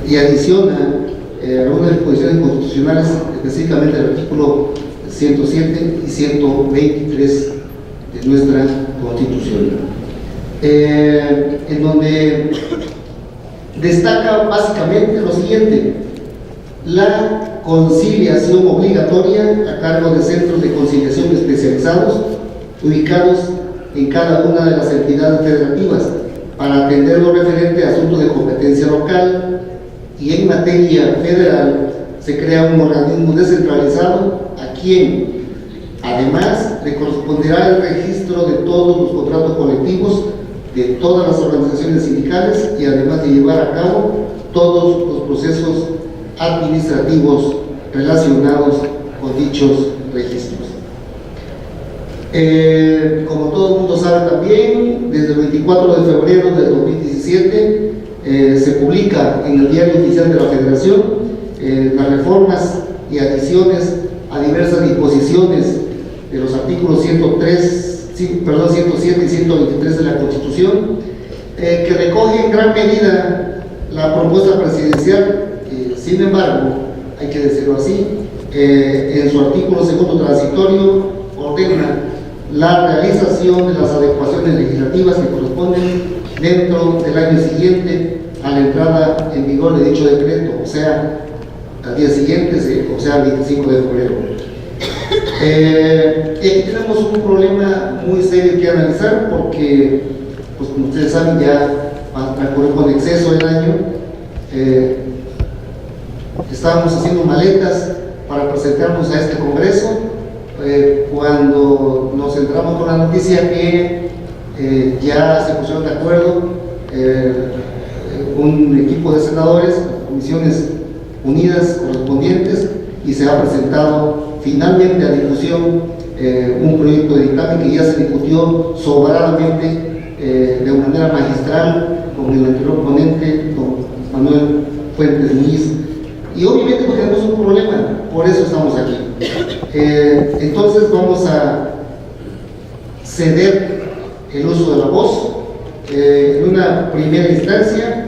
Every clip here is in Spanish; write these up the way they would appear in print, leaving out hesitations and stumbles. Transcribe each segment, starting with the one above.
y adiciona algunas disposiciones constitucionales, específicamente el artículo 107 y 123 de nuestra Constitución, en donde destaca básicamente lo siguiente: la conciliación obligatoria a cargo de centros de conciliación especializados ubicados en cada una de las entidades federativas para atender lo referente a asuntos de competencia local, y en materia federal se crea un organismo descentralizado a quien además le corresponderá el registro de todos los contratos colectivos de todas las organizaciones sindicales y además de llevar a cabo todos los procesos administrativos relacionados con dichos registros. Como todo el mundo sabe también, desde el 24 de febrero del 2017 se publica en el Diario Oficial de la Federación las reformas y adiciones a diversas disposiciones de los artículos 107 y 123 de la Constitución, que recoge en gran medida la propuesta presidencial. Sin embargo, hay que decirlo así, en su artículo segundo transitorio ordena la realización de las adecuaciones legislativas que corresponden dentro del año siguiente a la entrada en vigor de dicho decreto, o sea, al día siguiente, o sea, el 25 de febrero. Aquí tenemos un problema muy serio que analizar porque, pues como ustedes saben, ya transcurrió con exceso el año. Estábamos haciendo maletas para presentarnos a este Congreso cuando nos entramos con la noticia que ya se pusieron de acuerdo un equipo de senadores, comisiones unidas correspondientes, y se ha presentado finalmente a discusión un proyecto de dictamen que ya se discutió sobradamente de manera magistral con el anterior ponente, don Manuel Fuentes Muñiz. Y obviamente pues tenemos un problema, por eso estamos aquí. Entonces vamos a ceder el uso de la voz. En una primera instancia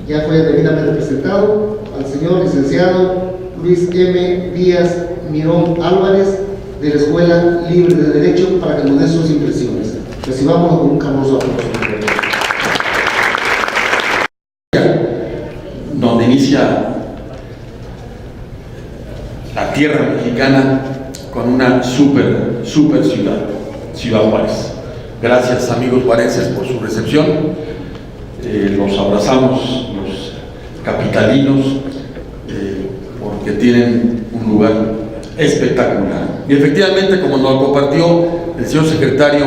ya fue debidamente presentado al señor licenciado Luis M. Díaz Mirón Álvarez, de la Escuela Libre de Derecho, para que nos dé sus impresiones. Recibámoslo con un caluroso aplauso. Donde inicia la tierra mexicana con una super ciudad Juárez. Gracias, amigos juarenses, por su recepción. Los abrazamos, los capitalinos, porque tienen un lugar espectacular. Y efectivamente, como nos compartió el señor secretario,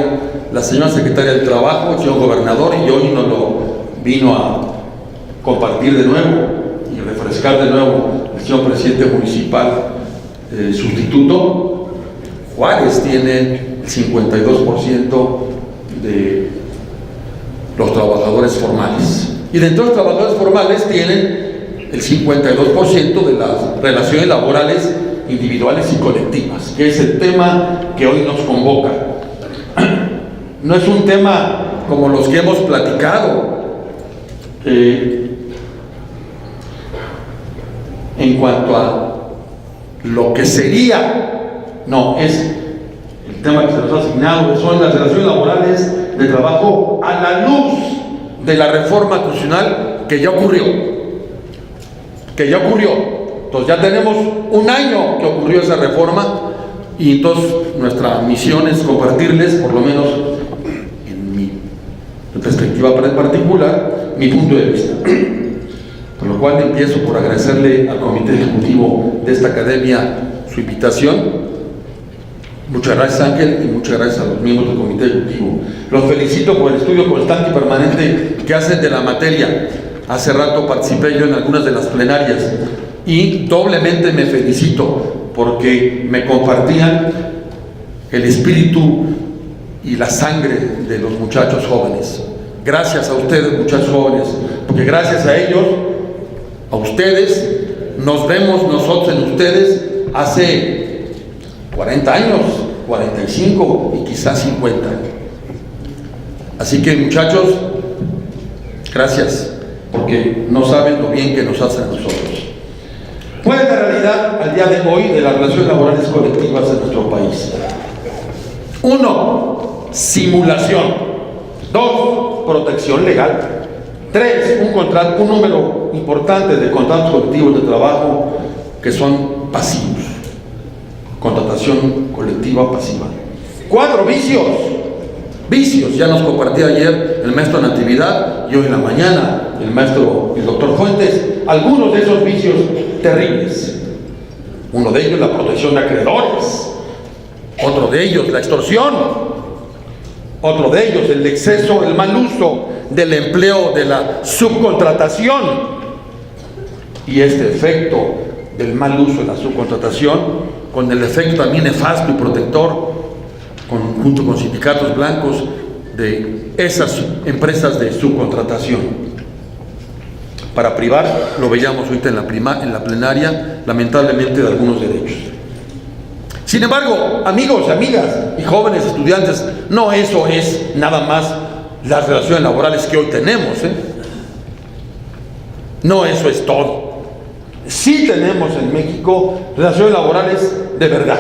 la señora secretaria del Trabajo, el señor gobernador, y hoy nos lo vino a compartir de nuevo y refrescar de nuevo el señor presidente municipal sustituto, Juárez tiene el 52% de los trabajadores formales, y dentro de los trabajadores formales tienen el 52% de las relaciones laborales individuales y colectivas, que es el tema que hoy nos convoca. No es un tema como los que hemos platicado en cuanto a lo que sería, no, es el tema que se nos ha asignado, que son las relaciones laborales de trabajo a la luz de la reforma constitucional que ya ocurrió. Entonces ya tenemos un año que ocurrió esa reforma, y entonces nuestra misión es compartirles, por lo menos en mi perspectiva particular, mi punto de vista. Por lo cual empiezo por agradecerle al Comité Ejecutivo de esta academia su invitación. Muchas gracias, Ángel, y muchas gracias a los miembros del Comité Ejecutivo. Los felicito por el estudio constante y permanente que hacen de la materia. Hace rato participé yo en algunas de las plenarias y doblemente me felicito porque me compartían el espíritu y la sangre de los muchachos jóvenes. Gracias a ustedes, muchachos jóvenes, porque gracias a ellos, a ustedes, nos vemos nosotros en ustedes hace 40 años, 45 y quizás 50. Así que, muchachos, gracias. porque no saben lo bien que nos hacen a nosotros. ¿Cuál es la realidad al día de hoy de las relaciones laborales colectivas en nuestro país? 1. Simulación. 2. Protección legal. 3. Un número importante de contratos colectivos de trabajo que son pasivos. Contratación colectiva pasiva. 4. Vicios. Ya nos compartía ayer el maestro Natividad y hoy en la mañana el doctor Fuentes, algunos de esos vicios terribles. Uno de ellos la protección de acreedores, otro de ellos la extorsión, otro de ellos el exceso, el mal uso del empleo de la subcontratación. Y este efecto del mal uso de la subcontratación, con el efecto también nefasto y protector, junto con sindicatos blancos de esas empresas de subcontratación. Para privar, lo veíamos ahorita en la plenaria, lamentablemente, de algunos derechos. Sin embargo, amigos y amigas y jóvenes estudiantes, no eso es nada más las relaciones laborales que hoy tenemos, No eso es todo. Sí tenemos en México relaciones laborales de verdad.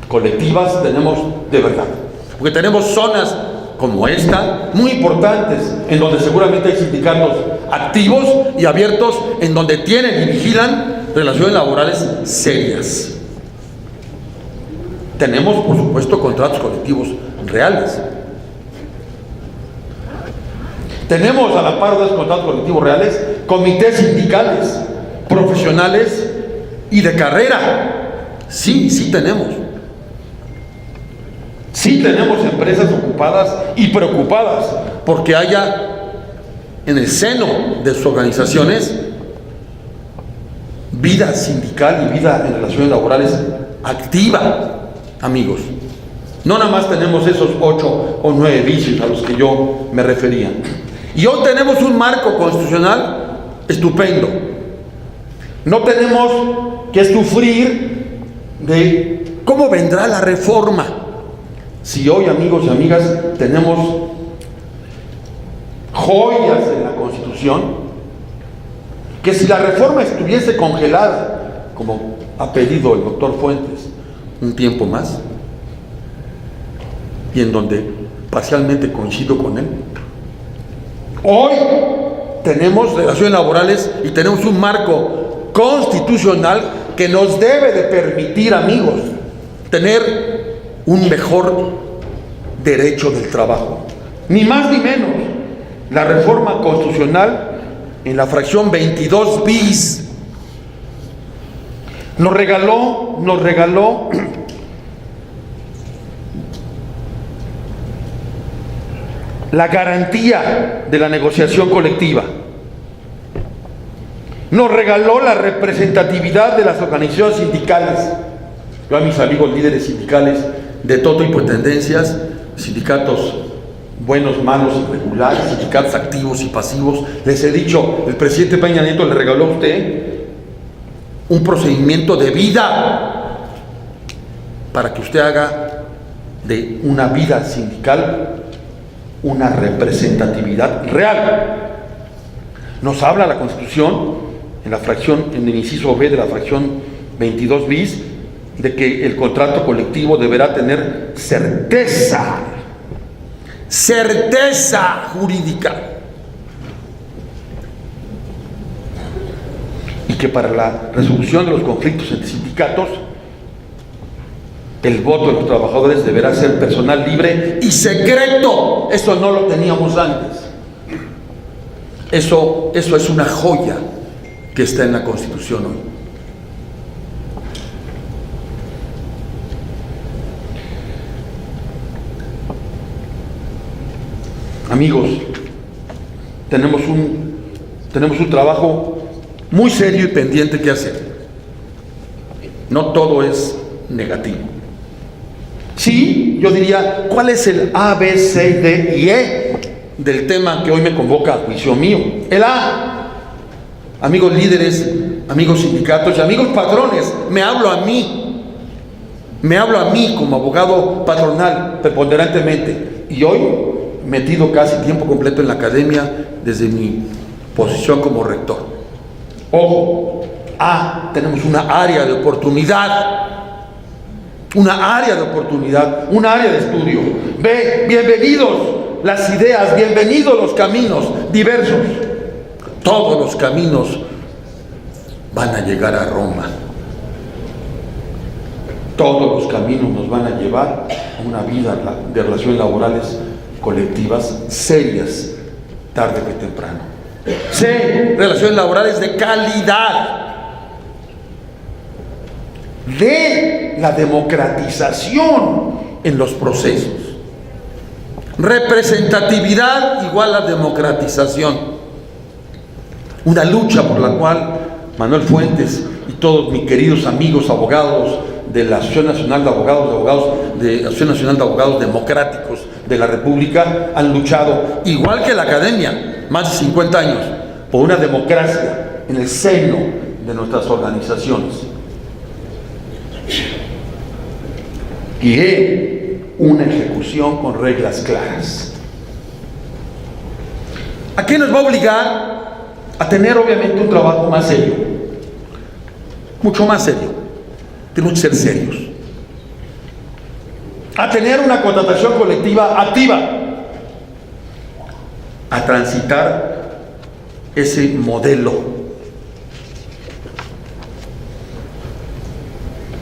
Colectivas tenemos de verdad. Porque tenemos zonas como esta, muy importantes, en donde seguramente hay sindicatos activos y abiertos, en donde tienen y vigilan relaciones laborales serias. Tenemos, por supuesto, contratos colectivos reales. Tenemos, a la par de los contratos colectivos reales, comités sindicales, profesionales y de carrera. Sí tenemos. Sí tenemos empresas ocupadas y preocupadas porque haya en el seno de sus organizaciones vida sindical y vida en relaciones laborales activa, amigos. No nada más tenemos esos 8 o 9 vicios a los que yo me refería. Y hoy tenemos un marco constitucional estupendo. No tenemos que sufrir de cómo vendrá la reforma. Si hoy, amigos y amigas, tenemos joyas en la Constitución, que si la reforma estuviese congelada, como ha pedido el doctor Fuentes, un tiempo más, y en donde parcialmente coincido con él, hoy tenemos relaciones laborales y tenemos un marco constitucional que nos debe de permitir, amigos, tener un mejor derecho del trabajo. Ni más ni menos. La reforma constitucional en la fracción 22 bis nos regaló la garantía de la negociación colectiva. Nos regaló la representatividad de las organizaciones sindicales. Yo a mis amigos líderes sindicales de todo tipo de tendencias, sindicatos buenos, malos, irregulares, sindicatos activos y pasivos, les he dicho, el presidente Peña Nieto le regaló a usted un procedimiento de vida para que usted haga de una vida sindical una representatividad real. Nos habla la Constitución en la fracción, en el inciso B de la fracción 22 bis, de que el contrato colectivo deberá tener certeza jurídica, y que para la resolución de los conflictos entre sindicatos el voto de los trabajadores deberá ser personal, libre y secreto. Eso no lo teníamos antes. Eso es una joya que está en la Constitución hoy. Amigos, tenemos un trabajo muy serio y pendiente que hacer. No todo es negativo. Sí, yo diría, ¿cuál es el A, B, C, D y E del tema que hoy me convoca a juicio mío? El A, amigos líderes, amigos sindicatos y amigos patrones, me hablo a mí como abogado patronal preponderantemente, y hoy metido casi tiempo completo en la academia desde mi posición como rector. Ojo, tenemos una área de oportunidad, un área de estudio. B, bienvenidos las ideas, bienvenidos los caminos diversos. Todos los caminos van a llegar a Roma. Todos los caminos nos van a llevar a una vida de relaciones laborales colectivas serias, tarde que temprano. C, relaciones laborales de calidad. D, la democratización en los procesos. Representatividad igual a democratización. Una lucha por la cual Manuel Fuentes y todos mis queridos amigos abogados de la Asociación Nacional de Abogados Democráticos de la República han luchado, igual que la academia, más de 50 años, por una democracia en el seno de nuestras organizaciones. Y una ejecución con reglas claras. ¿A qué nos va a obligar? A tener obviamente un trabajo más serio, mucho más serio. Tenemos que ser serios. A tener una contratación colectiva activa, a transitar ese modelo.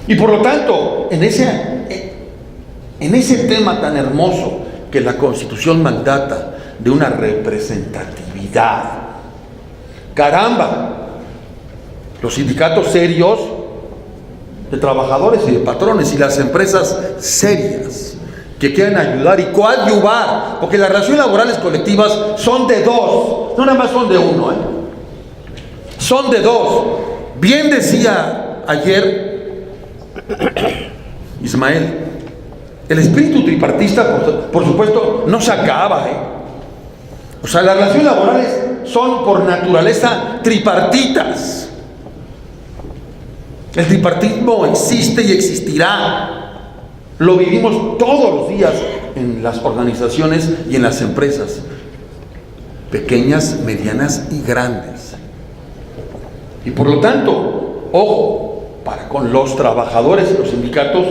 Y por lo tanto, en ese tema tan hermoso que la Constitución mandata de una representatividad, caramba, los sindicatos serios de trabajadores y de patrones y las empresas serias que quieran ayudar y coadyuvar, porque las relaciones laborales colectivas son de dos, no nada más son de uno, son de dos. Bien decía ayer Ismael, el espíritu tripartista, por supuesto, no se acaba, O sea, las relaciones laborales son por naturaleza tripartitas. El tripartismo existe y existirá. Lo vivimos todos los días en las organizaciones y en las empresas, pequeñas, medianas y grandes. Y por lo tanto, ojo, para con los trabajadores y los sindicatos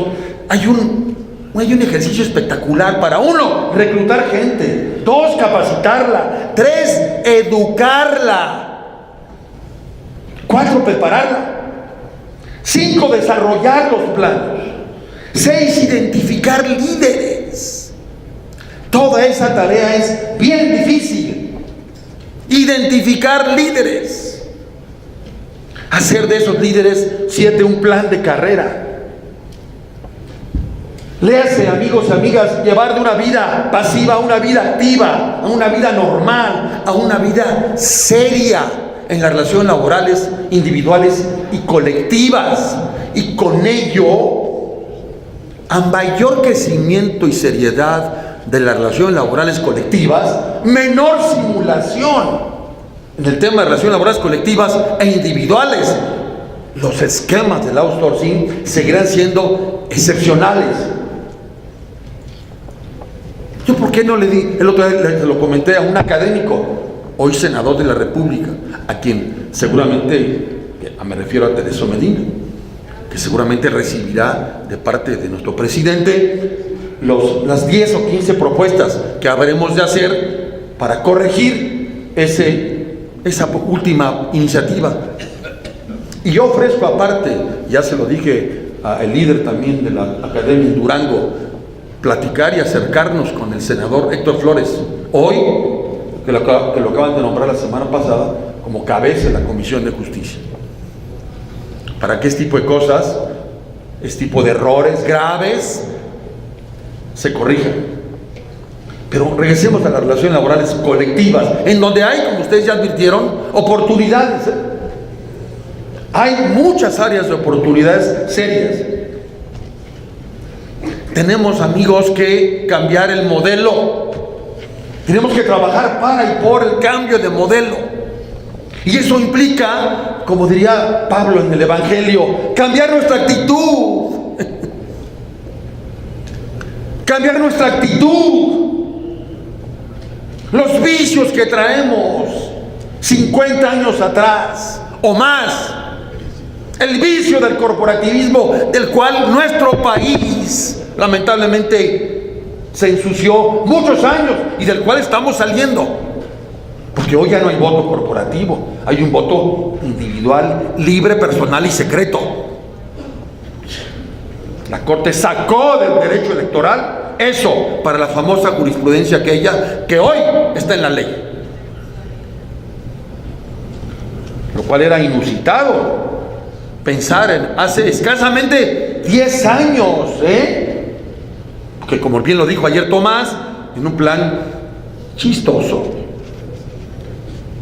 hay un ejercicio espectacular para: 1, reclutar gente; 2, capacitarla; 3, educarla; 4, prepararla; 5, desarrollar los planos; 6, identificar líderes. Toda esa tarea es bien difícil. Identificar líderes. Hacer de esos líderes 7 un plan de carrera. Léase, amigos y amigas, llevar de una vida pasiva a una vida activa, a una vida normal, a una vida seria en las relaciones laborales individuales y colectivas. Y con ello, a mayor crecimiento y seriedad de las relaciones laborales colectivas, menor simulación en el tema de relaciones laborales colectivas e individuales. Los esquemas del outsourcing seguirán siendo excepcionales. Yo, ¿por qué no le di? El otro día se lo comenté a un académico, hoy senador de la República, a quien seguramente, me refiero a Tereso Medina, que seguramente recibirá de parte de nuestro presidente las 10 o 15 propuestas que habremos de hacer para corregir esa última iniciativa. Y yo ofrezco, aparte, ya se lo dije al líder también de la Academia en Durango, platicar y acercarnos con el senador Héctor Flores, hoy, que lo acaban de nombrar la semana pasada como cabeza de la Comisión de Justicia, para que este tipo de cosas, este tipo de errores graves se corrijan. Pero regresemos a las relaciones laborales colectivas, en donde hay, como ustedes ya advirtieron, oportunidades. Hay muchas áreas de oportunidades serias. Tenemos, amigos, que cambiar el modelo. Tenemos que trabajar para y por el cambio de modelo. Y eso implica, como diría Pablo en el Evangelio, cambiar nuestra actitud. Cambiar nuestra actitud. los vicios que traemos 50 años atrás o más, el vicio del corporativismo del cual nuestro país lamentablemente se ensució muchos años y del cual estamos saliendo, porque hoy ya no hay voto corporativo, hay un voto individual, libre, personal y secreto. La Corte sacó del derecho electoral eso para la famosa jurisprudencia aquella que hoy está en la ley, lo cual era inusitado pensar en hace escasamente 10 años, que como bien lo dijo ayer Tomás, en un plan chistoso,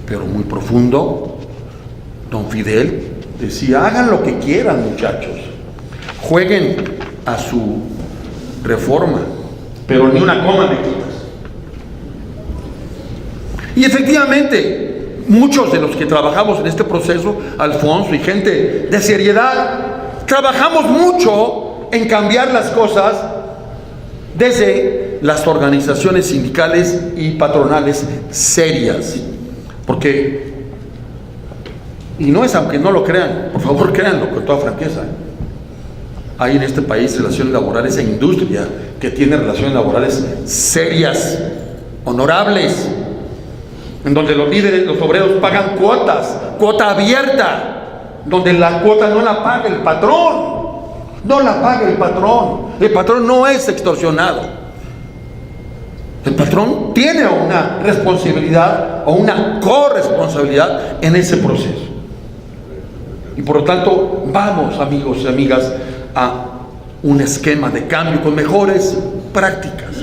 pero muy profundo, don Fidel decía: hagan lo que quieran, muchachos, jueguen a su reforma, pero ni una coma me quitas. Y efectivamente, muchos de los que trabajamos en este proceso, Alfonso y gente de seriedad, trabajamos mucho en cambiar las cosas desde las organizaciones sindicales y patronales serias, porque, y no es aunque no lo crean, por favor créanlo con toda franqueza, hay en este país relaciones laborales e industria que tiene relaciones laborales serias, honorables, en donde los líderes, los obreros pagan cuotas, cuota abierta, donde la cuota no la paga el patrón, no la paga el patrón no es extorsionado, el patrón tiene una responsabilidad o una corresponsabilidad en ese proceso. Y por lo tanto, vamos, amigos y amigas, a un esquema de cambio con mejores prácticas,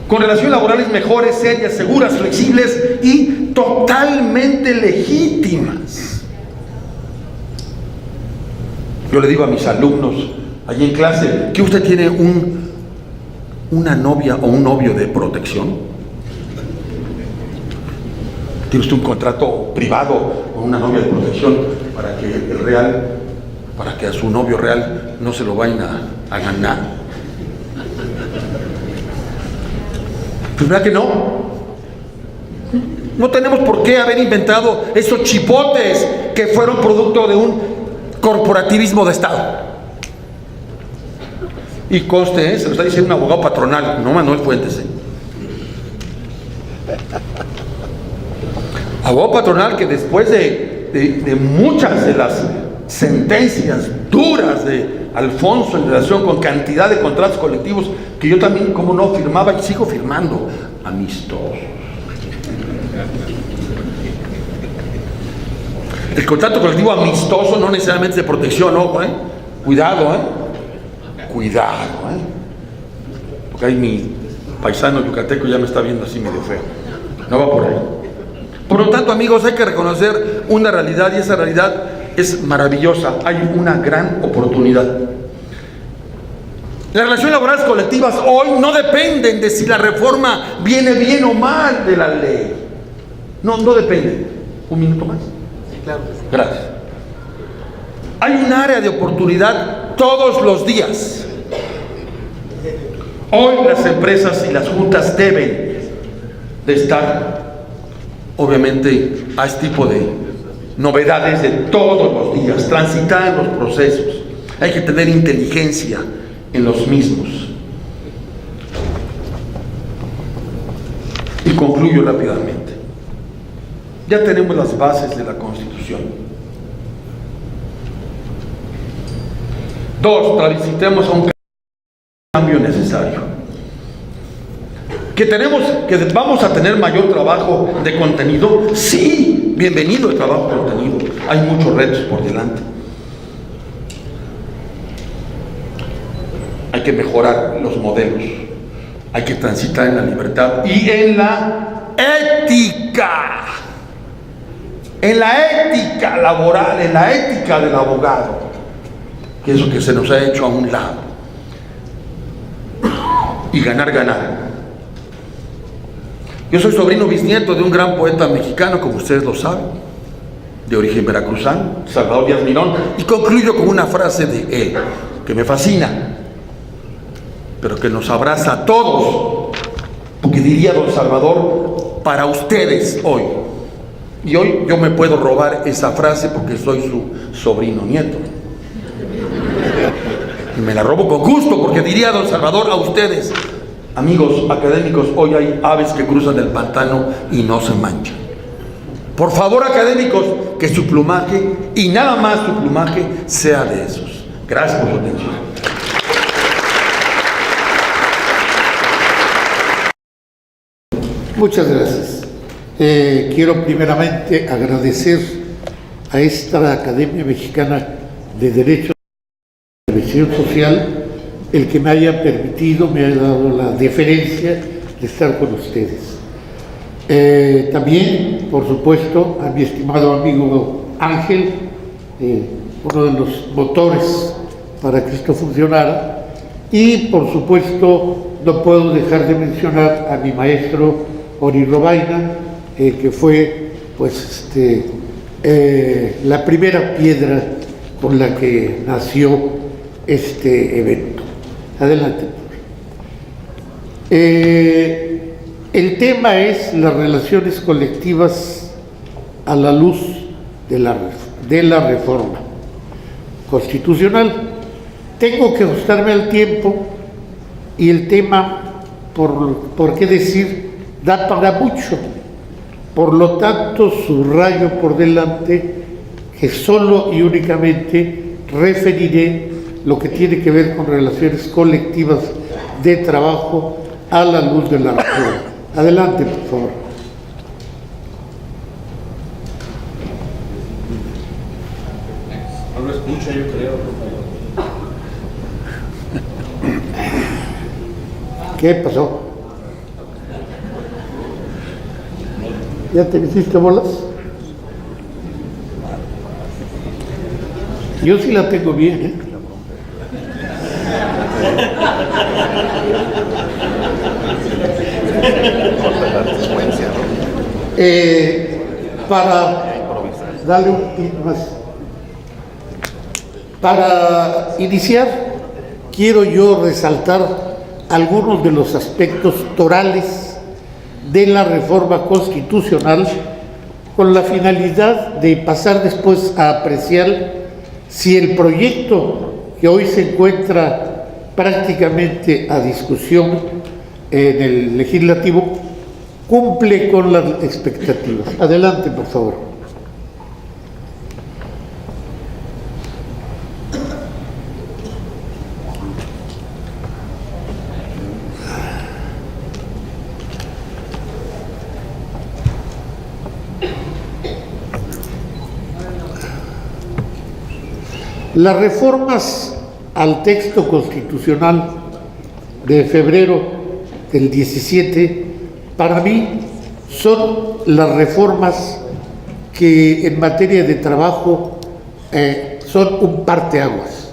con relaciones laborales mejores, serias, seguras, flexibles y totalmente legítimas. Yo le digo a mis alumnos allí en clase que usted tiene una novia o un novio de protección. ¿Tiene usted un contrato privado con una novia de protección para que a su novio real no se lo vayan a ganar? Pues verdad que no. No tenemos por qué haber inventado esos chipotes que fueron producto de un corporativismo de Estado. Y conste, se lo está diciendo un abogado patronal, no Manuel Fuentes. Abogado patronal que después de muchas de las sentencias duras de Alfonso en relación con cantidad de contratos colectivos que yo también, como no, firmaba y sigo firmando, amistosos. El contrato colectivo amistoso no necesariamente de protección, ojo, cuidado, porque ahí mi paisano yucateco ya me está viendo así medio feo, no va por ahí. Por lo tanto, amigos, hay que reconocer una realidad, y esa realidad es maravillosa. Hay una gran oportunidad. Las relaciones laborales colectivas hoy no dependen de si la reforma viene bien o mal de la ley. No depende. Un minuto más. Sí, claro. Gracias. Hay un área de oportunidad todos los días. Hoy las empresas y las juntas deben de estar, obviamente, a este tipo de novedades de todos los días, transitar en los procesos. Hay que tener inteligencia en los mismos. Y concluyo rápidamente. Ya tenemos las bases de la Constitución. 2, transitemos a un cambio necesario. Que vamos a tener mayor trabajo de contenido. Sí, bienvenido el trabajo de contenido. Hay muchos retos por delante. Hay que mejorar los modelos. Hay que transitar en la libertad y en la ética. En la ética laboral, en la ética del abogado, que es lo que se nos ha hecho a un lado. Y ganar. Yo soy sobrino bisnieto de un gran poeta mexicano, como ustedes lo saben, de origen veracruzano, Salvador Díaz Mirón, y concluyo con una frase de él, que me fascina, pero que nos abraza a todos Porque diría don Salvador, para ustedes hoy. Y hoy yo me puedo robar esa frase porque soy su sobrino nieto. Y me la robo con gusto porque diría don Salvador a ustedes, amigos académicos, hoy hay aves que cruzan el pantano y no se manchan. Por favor, académicos, que su plumaje, y nada más su plumaje, sea de esos. Gracias por su atención. Muchas gracias. Quiero primeramente agradecer a esta Academia Mexicana de Derecho y Previsión Social el que me haya permitido, me haya dado la deferencia de estar con ustedes. También, por supuesto, a mi estimado amigo Ángel, uno de los motores para que esto funcionara, y por supuesto no puedo dejar de mencionar a mi maestro Ori Robaina, que fue pues la primera piedra con la que nació este evento. Adelante. El tema es las relaciones colectivas a la luz de la reforma constitucional. Tengo que ajustarme al tiempo y el tema, por qué decir, da para mucho. Por lo tanto, subrayo por delante que solo y únicamente referiré lo que tiene que ver con relaciones colectivas de trabajo a la luz de la reforma. Adelante, por favor. No lo escucho, yo creo. ¿Qué pasó? ¿Ya te hiciste bolas? Yo sí la tengo bien, para darle un poquito más. Para iniciar, quiero yo resaltar algunos de los aspectos torales de la reforma constitucional con la finalidad de pasar después a apreciar si el proyecto que hoy se encuentra prácticamente a discusión en el legislativo cumple con las expectativas. Adelante, por favor. Las reformas al texto constitucional de febrero del 17, para mí, son las reformas que en materia de trabajo son un parteaguas.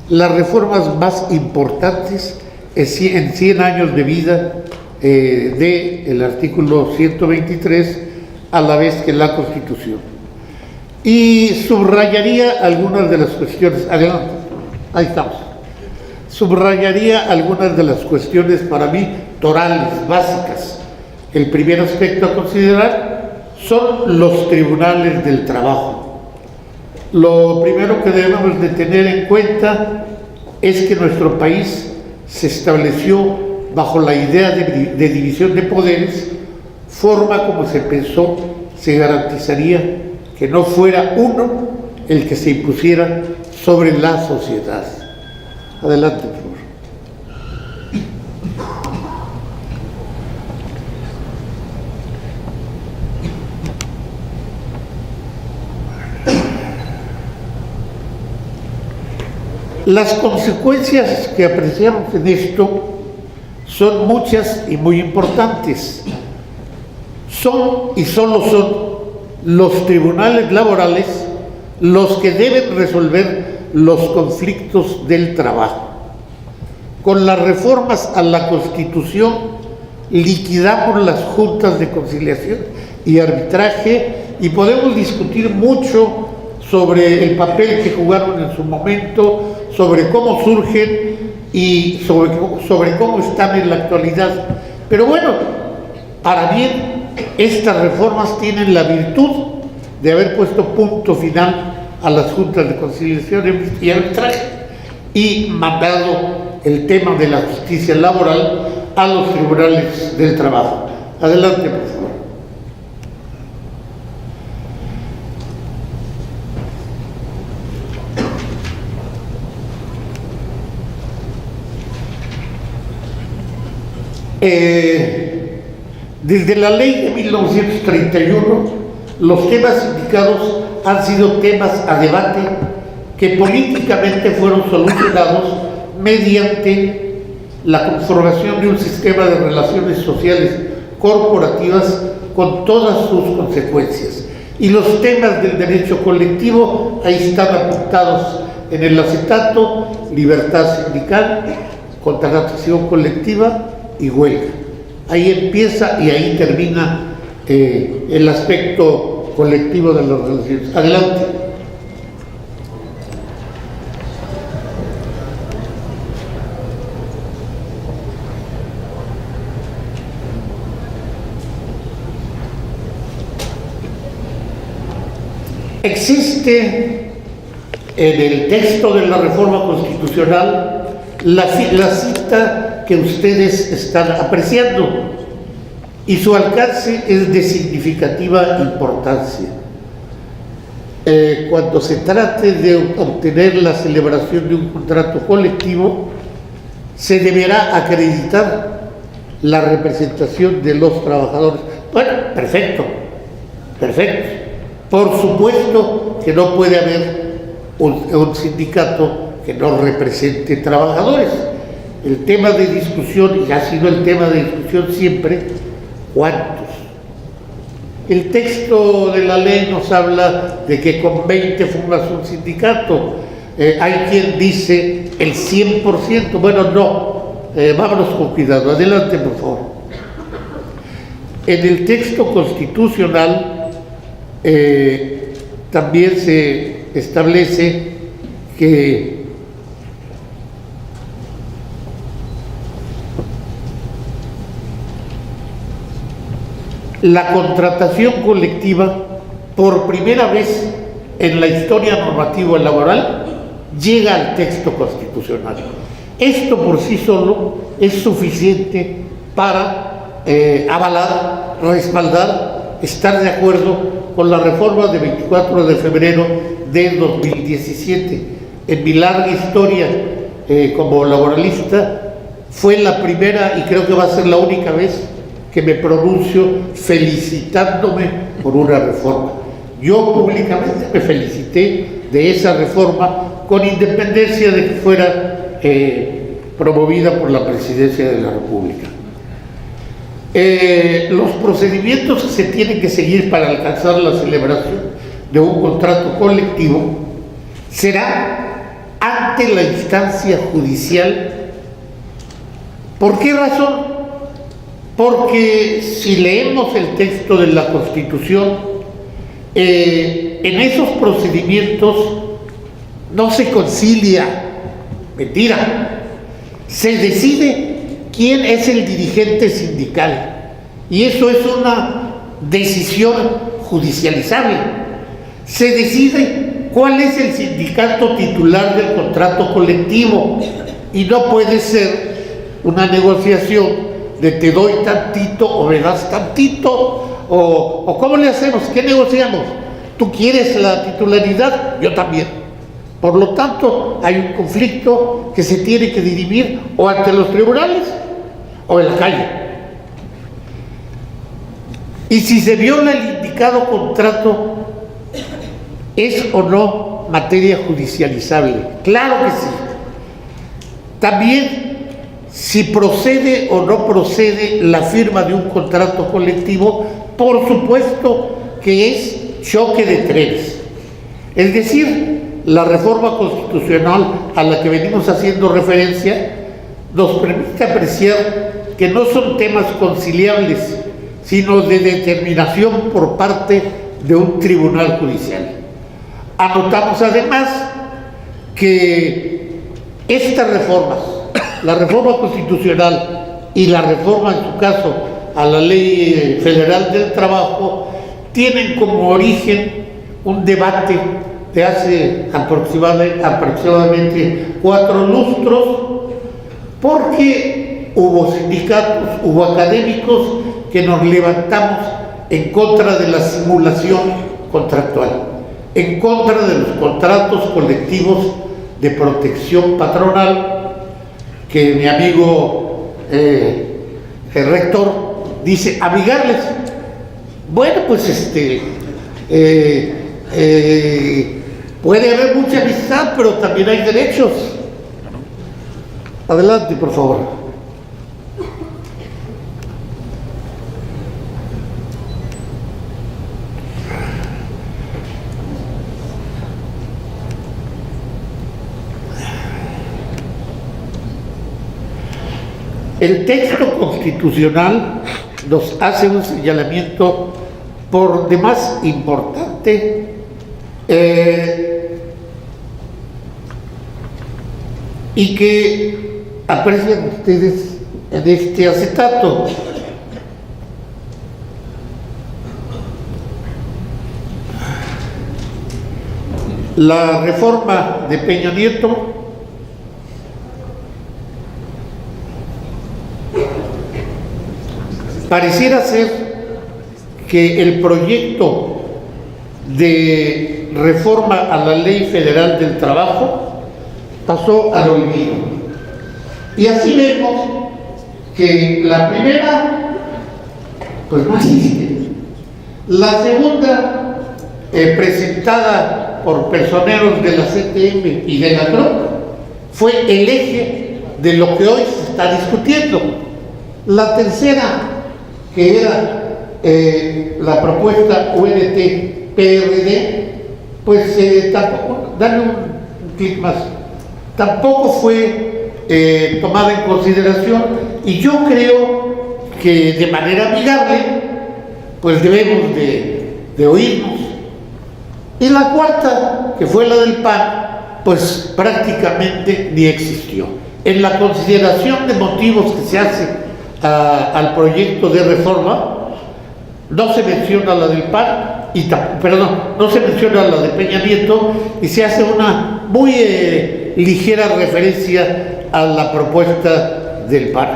Las reformas más importantes en 100 años de vida del artículo 123, a la vez que la Constitución. Y subrayaría algunas de las cuestiones, adelante, ahí estamos, subrayaría algunas de las cuestiones para mí torales, básicas. El primer aspecto a considerar son los tribunales del trabajo. Lo primero que debemos de tener en cuenta es que nuestro país se estableció bajo la idea de división de poderes, forma como se pensó se garantizaría que no fuera uno el que se impusiera sobre la sociedad. Adelante, por favor. Las consecuencias que apreciamos en esto son muchas y muy importantes. Son y solo son los tribunales laborales los que deben resolver los conflictos del trabajo. Con las reformas a la Constitución liquidamos las juntas de conciliación y arbitraje y podemos discutir mucho sobre el papel que jugaron en su momento, sobre cómo surgen y sobre cómo están en la actualidad. Pero bueno, para bien, estas reformas tienen la virtud de haber puesto punto final a las juntas de conciliación y arbitraje y mandado el tema de la justicia laboral a los tribunales del trabajo. Adelante, por favor. Desde la ley de 1931, los temas indicados han sido temas a debate que políticamente fueron solucionados mediante la conformación de un sistema de relaciones sociales corporativas con todas sus consecuencias. Y los temas del derecho colectivo ahí están apuntados en el acetato: libertad sindical, contratación colectiva y huelga. Ahí empieza y ahí termina el aspecto colectivo de las relaciones. Adelante. Existe en el texto de la reforma constitucional la cita que ustedes están apreciando, y su alcance es de significativa importancia. Cuando se trate de obtener la celebración de un contrato colectivo, se deberá acreditar la representación de los trabajadores. Bueno, perfecto. Por supuesto que no puede haber un sindicato que no represente trabajadores. El tema de discusión, y ha sido el tema de discusión siempre, ¿cuántos? El texto de la ley nos habla de que con 20 fundas un sindicato. Hay quien dice el 100%. Bueno, no. Vámonos con cuidado. Adelante, por favor. En el texto constitucional también se establece que la contratación colectiva, por primera vez en la historia normativa laboral, llega al texto constitucional. Esto por sí solo es suficiente para avalar, respaldar, estar de acuerdo con la reforma de 24 de febrero de 2017. En mi larga historia como laboralista, fue la primera y creo que va a ser la única vez que me pronuncio felicitándome por una reforma. Yo públicamente me felicité de esa reforma, con independencia de que fuera promovida por la Presidencia de la República. Los procedimientos que se tienen que seguir para alcanzar la celebración de un contrato colectivo será ante la instancia judicial. ¿Por qué razón? Porque si leemos el texto de la Constitución, en esos procedimientos no se concilia, mentira, se decide quién es el dirigente sindical, y eso es una decisión judicializable. Se decide cuál es el sindicato titular del contrato colectivo, y no puede ser una negociación de te doy tantito o me das tantito, o ¿cómo le hacemos? ¿Qué negociamos? ¿Tú quieres la titularidad? Yo también. Por lo tanto, hay un conflicto que se tiene que dirimir o ante los tribunales o en la calle. Y si se viola el indicado contrato, ¿es o no materia judicializable? Claro que sí. También, si procede o no procede la firma de un contrato colectivo, por supuesto que es choque de trenes. Es decir, la reforma constitucional a la que venimos haciendo referencia nos permite apreciar que no son temas conciliables, sino de determinación por parte de un tribunal judicial. Anotamos además que estas reformas, la reforma constitucional y la reforma, en su caso, a la Ley Federal del Trabajo, tienen como origen un debate de hace aproximadamente 4 lustros, porque hubo sindicatos, hubo académicos que nos levantamos en contra de la simulación contractual, en contra de los contratos colectivos de protección patronal, que mi amigo el rector dice amigables. Bueno, pues puede haber mucha amistad, pero también hay derechos. Adelante, por favor. El texto constitucional nos hace un señalamiento por demás importante y que aprecian ustedes en este acetato. La reforma de Peña Nieto pareciera ser que el proyecto de reforma a la Ley Federal del Trabajo pasó al olvido. Y así vemos que la primera, pues no existe. La segunda, presentada por personeros de la CTM y de la CROC, fue el eje de lo que hoy se está discutiendo. La tercera, que era la propuesta UNT-PRD, pues tampoco, dale un clic más, tampoco fue tomada en consideración, y yo creo que de manera amigable pues debemos de oírnos. Y la cuarta, que fue la del PAN, pues prácticamente ni existió. En la consideración de motivos que se hace al proyecto de reforma, no se menciona la del PAN, no se menciona la de Peña Nieto, y se hace una muy ligera referencia a la propuesta del PAN.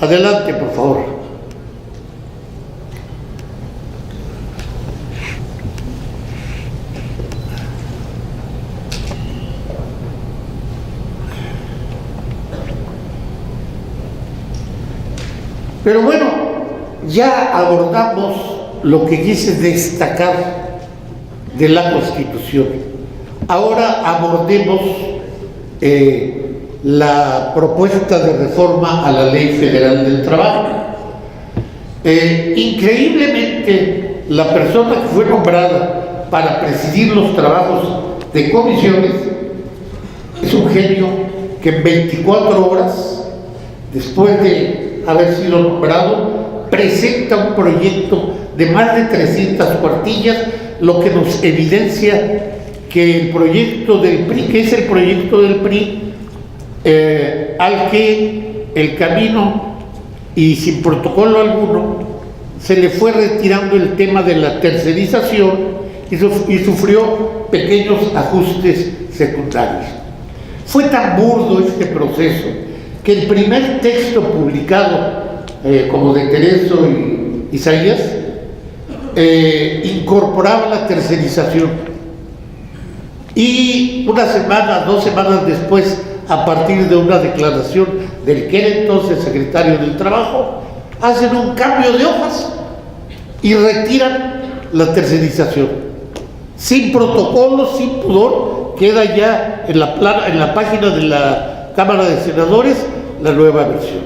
Adelante, por favor. Pero bueno, ya abordamos lo que quise destacar de la Constitución. Ahora abordemos la propuesta de reforma a la Ley Federal del Trabajo. Increíblemente, la persona que fue nombrada para presidir los trabajos de comisiones es un genio que en 24 horas, después de haber sido nombrado, presenta un proyecto de más de 300 cuartillas, lo que nos evidencia que el proyecto del PRI, que es el proyecto del PRI, al que el camino y sin protocolo alguno se le fue retirando el tema de la tercerización y sufrió pequeños ajustes secundarios. Fue tan burdo este proceso que el primer texto publicado, como de Tereso y Isaías, incorporaba la tercerización. Y una semana, 2 semanas después, a partir de una declaración del que era entonces secretario del Trabajo, hacen un cambio de hojas y retiran la tercerización. Sin protocolo, sin pudor, queda ya en la página de la Cámara de Senadores la nueva versión.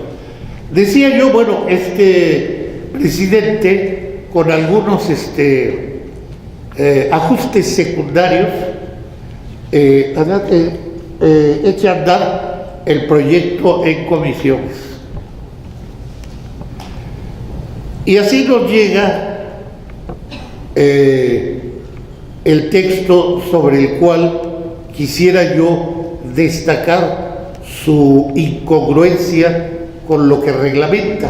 Decía yo, bueno, este presidente, con algunos ajustes secundarios, echa a andar el proyecto en comisiones. Y así nos llega el texto sobre el cual quisiera yo destacar su incongruencia con lo que reglamenta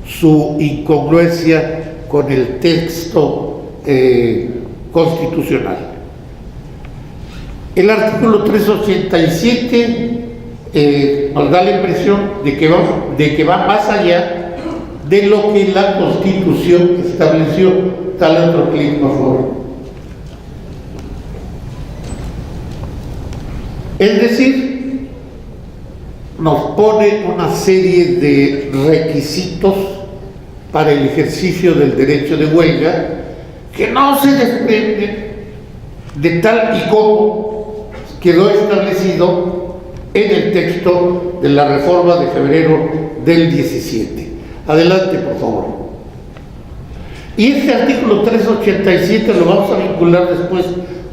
su incongruencia con el texto constitucional. El artículo 387 nos da la impresión de que va más allá de lo que la Constitución estableció. Dale otro clic, por favor. Es decir, nos pone una serie de requisitos para el ejercicio del derecho de huelga que no se desprenden de tal y como quedó establecido en el texto de la reforma de febrero del 17. Adelante, por favor. Y este artículo 387 lo vamos a vincular después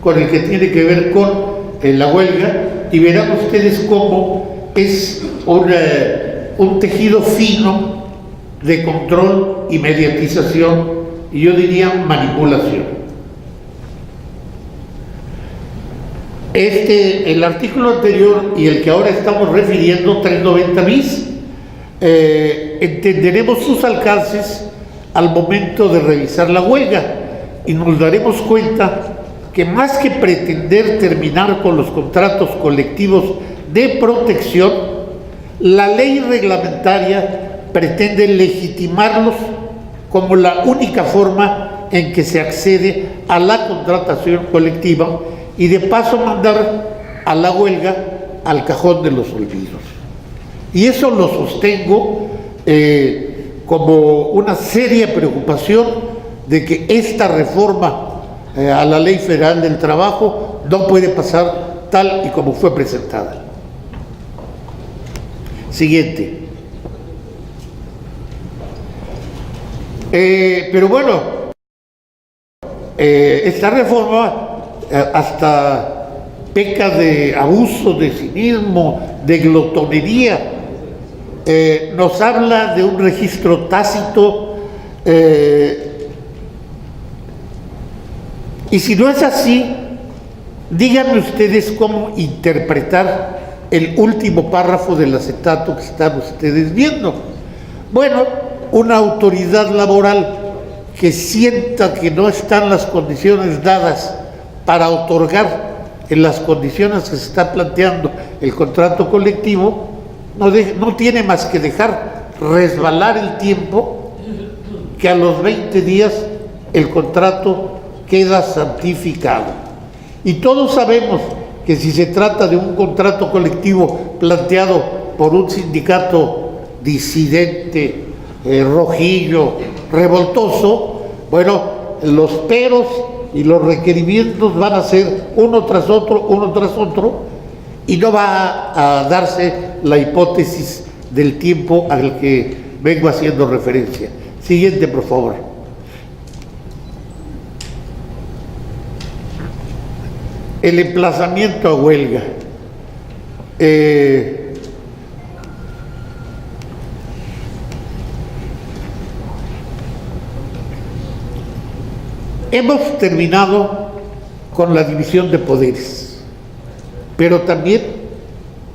con el que tiene que ver con la huelga, y verán ustedes cómo es un tejido fino de control y mediatización, y yo diría manipulación. El artículo anterior y el que ahora estamos refiriendo, 390 bis, entenderemos sus alcances al momento de revisar la huelga, y nos daremos cuenta que más que pretender terminar con los contratos colectivos de protección, la ley reglamentaria pretende legitimarlos como la única forma en que se accede a la contratación colectiva, y de paso mandar a la huelga al cajón de los olvidos. Y eso lo sostengo como una seria preocupación de que esta reforma a la Ley Federal del Trabajo no puede pasar tal y como fue presentada. Siguiente. Pero bueno, esta reforma hasta peca de abuso, de cinismo, de glotonería. Nos habla de un registro tácito, y si no es así, díganme ustedes cómo interpretar el último párrafo del acetato que están ustedes viendo. Bueno, una autoridad laboral que sienta que no están las condiciones dadas para otorgar en las condiciones que se está planteando el contrato colectivo, no tiene más que dejar resbalar el tiempo, que a los 20 días el contrato queda santificado. Y todos sabemos que si se trata de un contrato colectivo planteado por un sindicato disidente, rojillo, revoltoso, bueno, los peros y los requerimientos van a ser uno tras otro, y no va a darse la hipótesis del tiempo al que vengo haciendo referencia. Siguiente, por favor. El emplazamiento a huelga. Hemos terminado con la división de poderes, pero también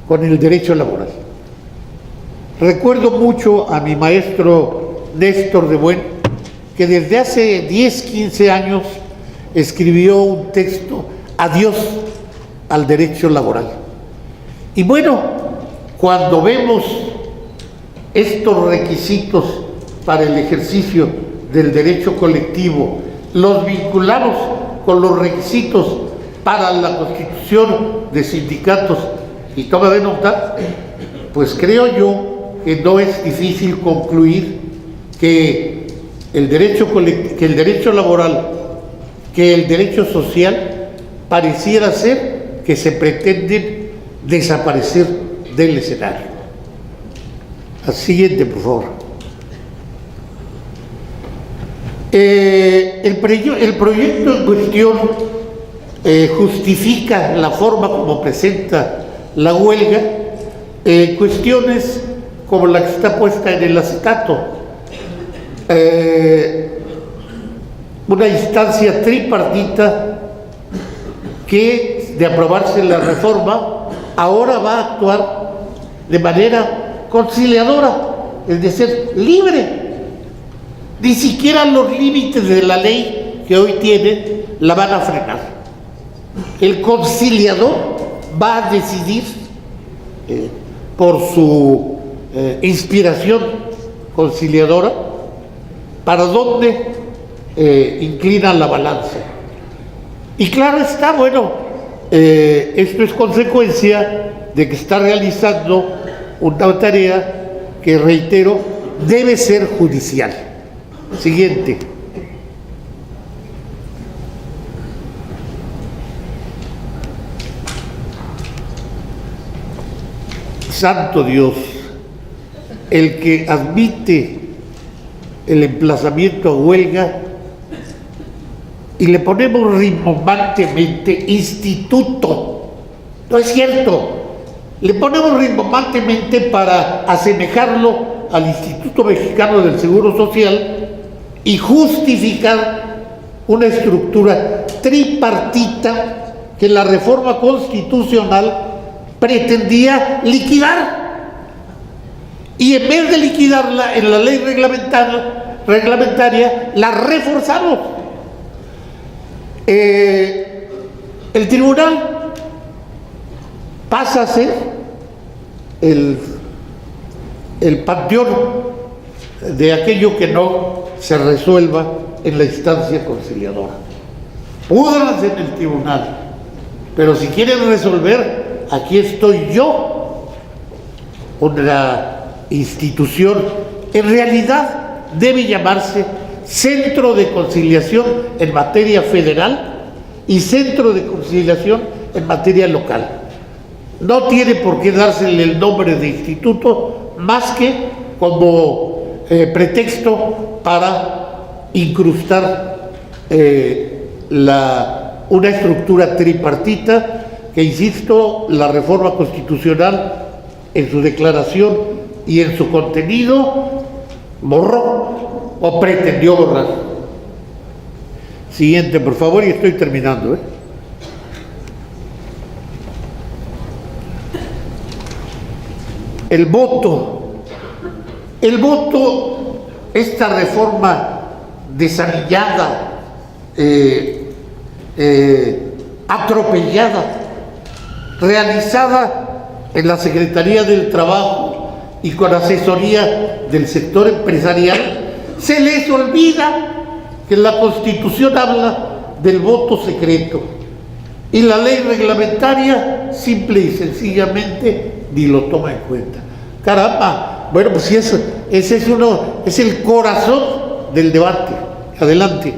con el derecho laboral. Recuerdo mucho a mi maestro Néstor de Buen, que desde hace 10, 15 años escribió un texto, Adiós al derecho laboral. Y bueno, cuando vemos estos requisitos para el ejercicio del derecho colectivo, los vinculamos con los requisitos para la constitución de sindicatos, y toma de nota, pues creo yo que no es difícil concluir que el derecho laboral, que el derecho social, pareciera ser que se pretenden desaparecer del escenario. Al siguiente, por favor. El proyecto en cuestión justifica la forma como presenta la huelga, cuestiones como la que está puesta en el acetato, una instancia tripartita que, de aprobarse la reforma, ahora va a actuar de manera conciliadora. es de ser libre. Ni siquiera los límites de la ley que hoy tiene la van a frenar. El conciliador va a decidir por su inspiración conciliadora para dónde inclina la balanza. Y claro está, bueno, esto es consecuencia de que está realizando una tarea que, reitero, debe ser judicial. Siguiente. Santo Dios, el que admite el emplazamiento a huelga y le ponemos rimbombantemente instituto. No es cierto. Le ponemos rimbombantemente para asemejarlo al Instituto Mexicano del Seguro Social y justificar una estructura tripartita que la reforma constitucional pretendía liquidar. Y en vez de liquidarla en la ley reglamentaria, la reforzamos. El tribunal pasa a ser el panteón de aquello que no se resuelva en la instancia conciliadora. Púdranse en el tribunal, pero si quieren resolver, aquí estoy yo. Una institución en realidad debe llamarse Centro de Conciliación en materia federal y Centro de Conciliación en materia local. No tiene por qué dársele el nombre de instituto más que como pretexto para incrustar una estructura tripartita que, insisto, la reforma constitucional en su declaración y en su contenido borró o pretendió borrar. Siguiente, por favor, y estoy terminando. El voto, esta reforma desanillada, atropellada, realizada en la Secretaría del Trabajo y con asesoría del sector empresarial, se les olvida que la Constitución habla del voto secreto y la ley reglamentaria simple y sencillamente ni lo toma en cuenta. Caramba, bueno, pues si eso, ese es el corazón del debate. Adelante.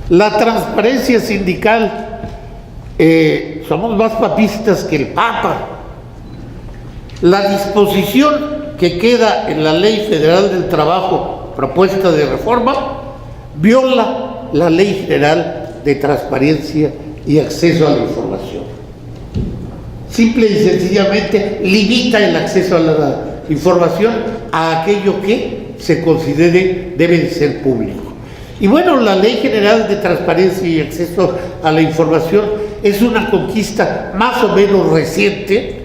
La transparencia sindical, somos más papistas que el Papa. La disposición que queda en la Ley Federal del Trabajo propuesta de reforma viola la Ley General de Transparencia y Acceso a la Información. Simple y sencillamente limita el acceso a la información a aquello que se considere debe ser público. Y bueno, la Ley General de Transparencia y Acceso a la Información es una conquista más o menos reciente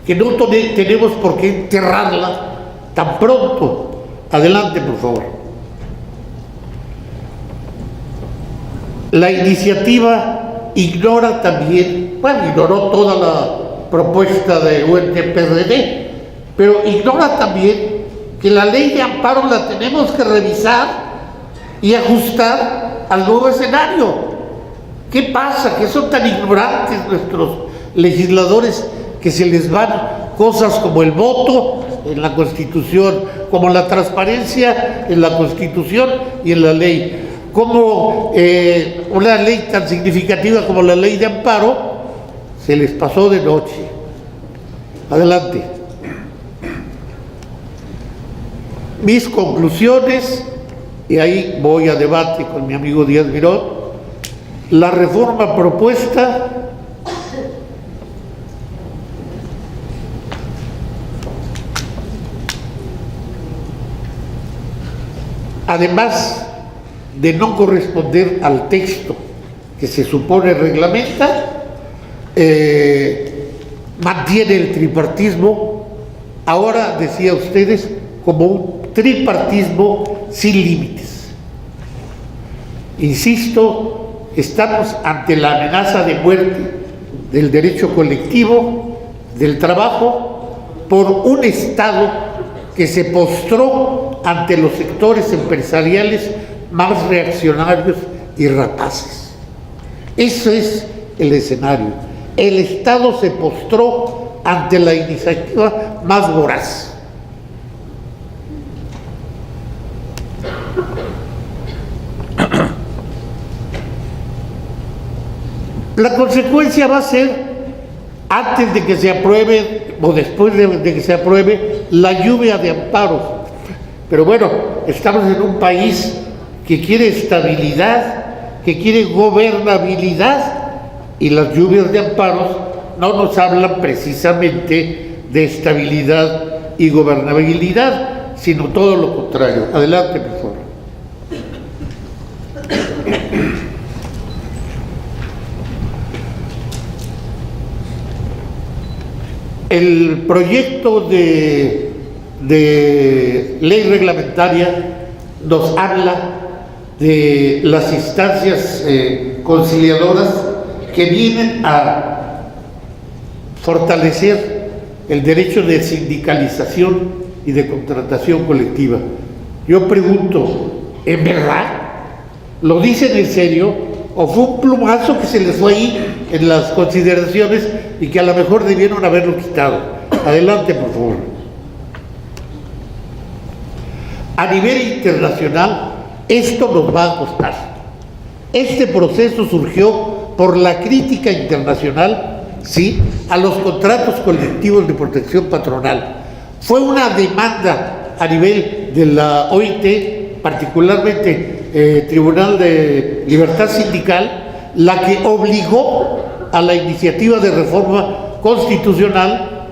que no tenemos por qué enterrarla tan pronto. Adelante, por favor. La iniciativa ignora también, ignoró toda la propuesta de UNT-PRD, pero ignora también que la ley de amparo la tenemos que revisar y ajustar al nuevo escenario. ¿Qué pasa? ¿Que son tan ignorantes nuestros legisladores que se les van cosas como el voto en la Constitución, como la transparencia en la Constitución y en la ley? Como una ley tan significativa como la ley de amparo se les pasó de noche. Adelante. Mis conclusiones, y ahí voy a debate con mi amigo Díaz Mirón. La reforma propuesta además de no corresponder al texto que se supone reglamenta, mantiene el tripartismo ahora, decía ustedes, como un tripartismo sin límites. Insisto, estamos ante la amenaza de muerte del derecho colectivo, del trabajo, por un Estado que se postró ante los sectores empresariales más reaccionarios y rapaces. Ese es el escenario. El Estado se postró ante la iniciativa más voraz. La consecuencia va a ser, antes de que se apruebe o después de que se apruebe, la lluvia de amparos. Pero bueno, estamos en un país que quiere estabilidad, que quiere gobernabilidad, y las lluvias de amparos no nos hablan precisamente de estabilidad y gobernabilidad, sino todo lo contrario. Adelante, por favor. El proyecto de ley reglamentaria nos habla de las instancias conciliadoras que vienen a fortalecer el derecho de sindicalización y de contratación colectiva. Yo pregunto, ¿en verdad? ¿Lo dicen en serio? ¿O fue un plumazo que se les fue ahí en las consideraciones y que a lo mejor debieron haberlo quitado? Adelante, por favor. A nivel internacional, esto nos va a costar. Este proceso surgió por la crítica internacional, sí, a los contratos colectivos de protección patronal. Fue una demanda a nivel de la OIT, particularmente Tribunal de Libertad Sindical, la que obligó a la iniciativa de reforma constitucional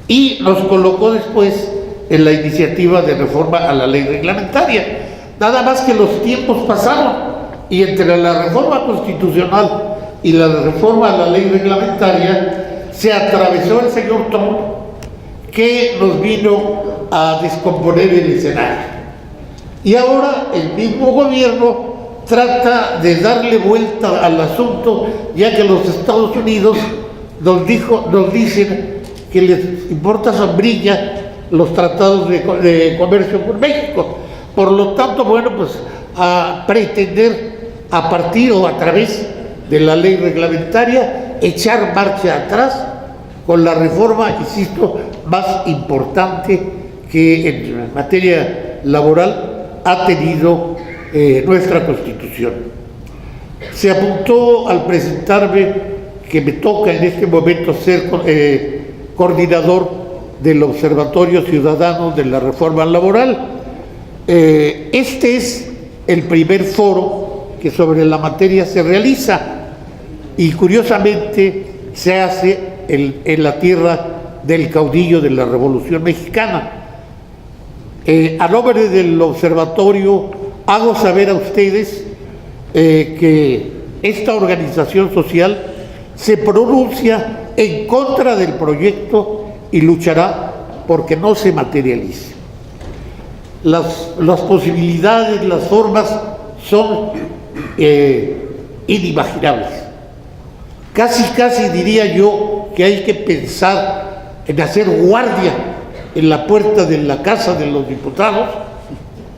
y nos colocó después en la iniciativa de reforma a la ley reglamentaria. Nada más que los tiempos pasaron y entre la reforma constitucional y la reforma a la ley reglamentaria se atravesó el señor Trump, que nos vino a descomponer el escenario. Y ahora el mismo gobierno trata de darle vuelta al asunto, ya que los Estados Unidos nos dicen que les importa sombrilla los tratados de comercio con México. Por lo tanto, bueno, pues a pretender a partir o a través de la ley reglamentaria echar marcha atrás con la reforma, insisto, más importante que en materia laboral ha tenido nuestra Constitución. Se apuntó al presentarme que me toca en este momento ser coordinador del Observatorio Ciudadano de la Reforma Laboral. Este es el primer foro que sobre la materia se realiza y curiosamente se hace en la tierra del caudillo de la Revolución Mexicana. A nombre del observatorio hago saber a ustedes que esta organización social se pronuncia en contra del proyecto y luchará porque no se materialice. Las posibilidades, las formas son inimaginables. Casi diría yo que hay que pensar en hacer guardia en la puerta de la Casa de los Diputados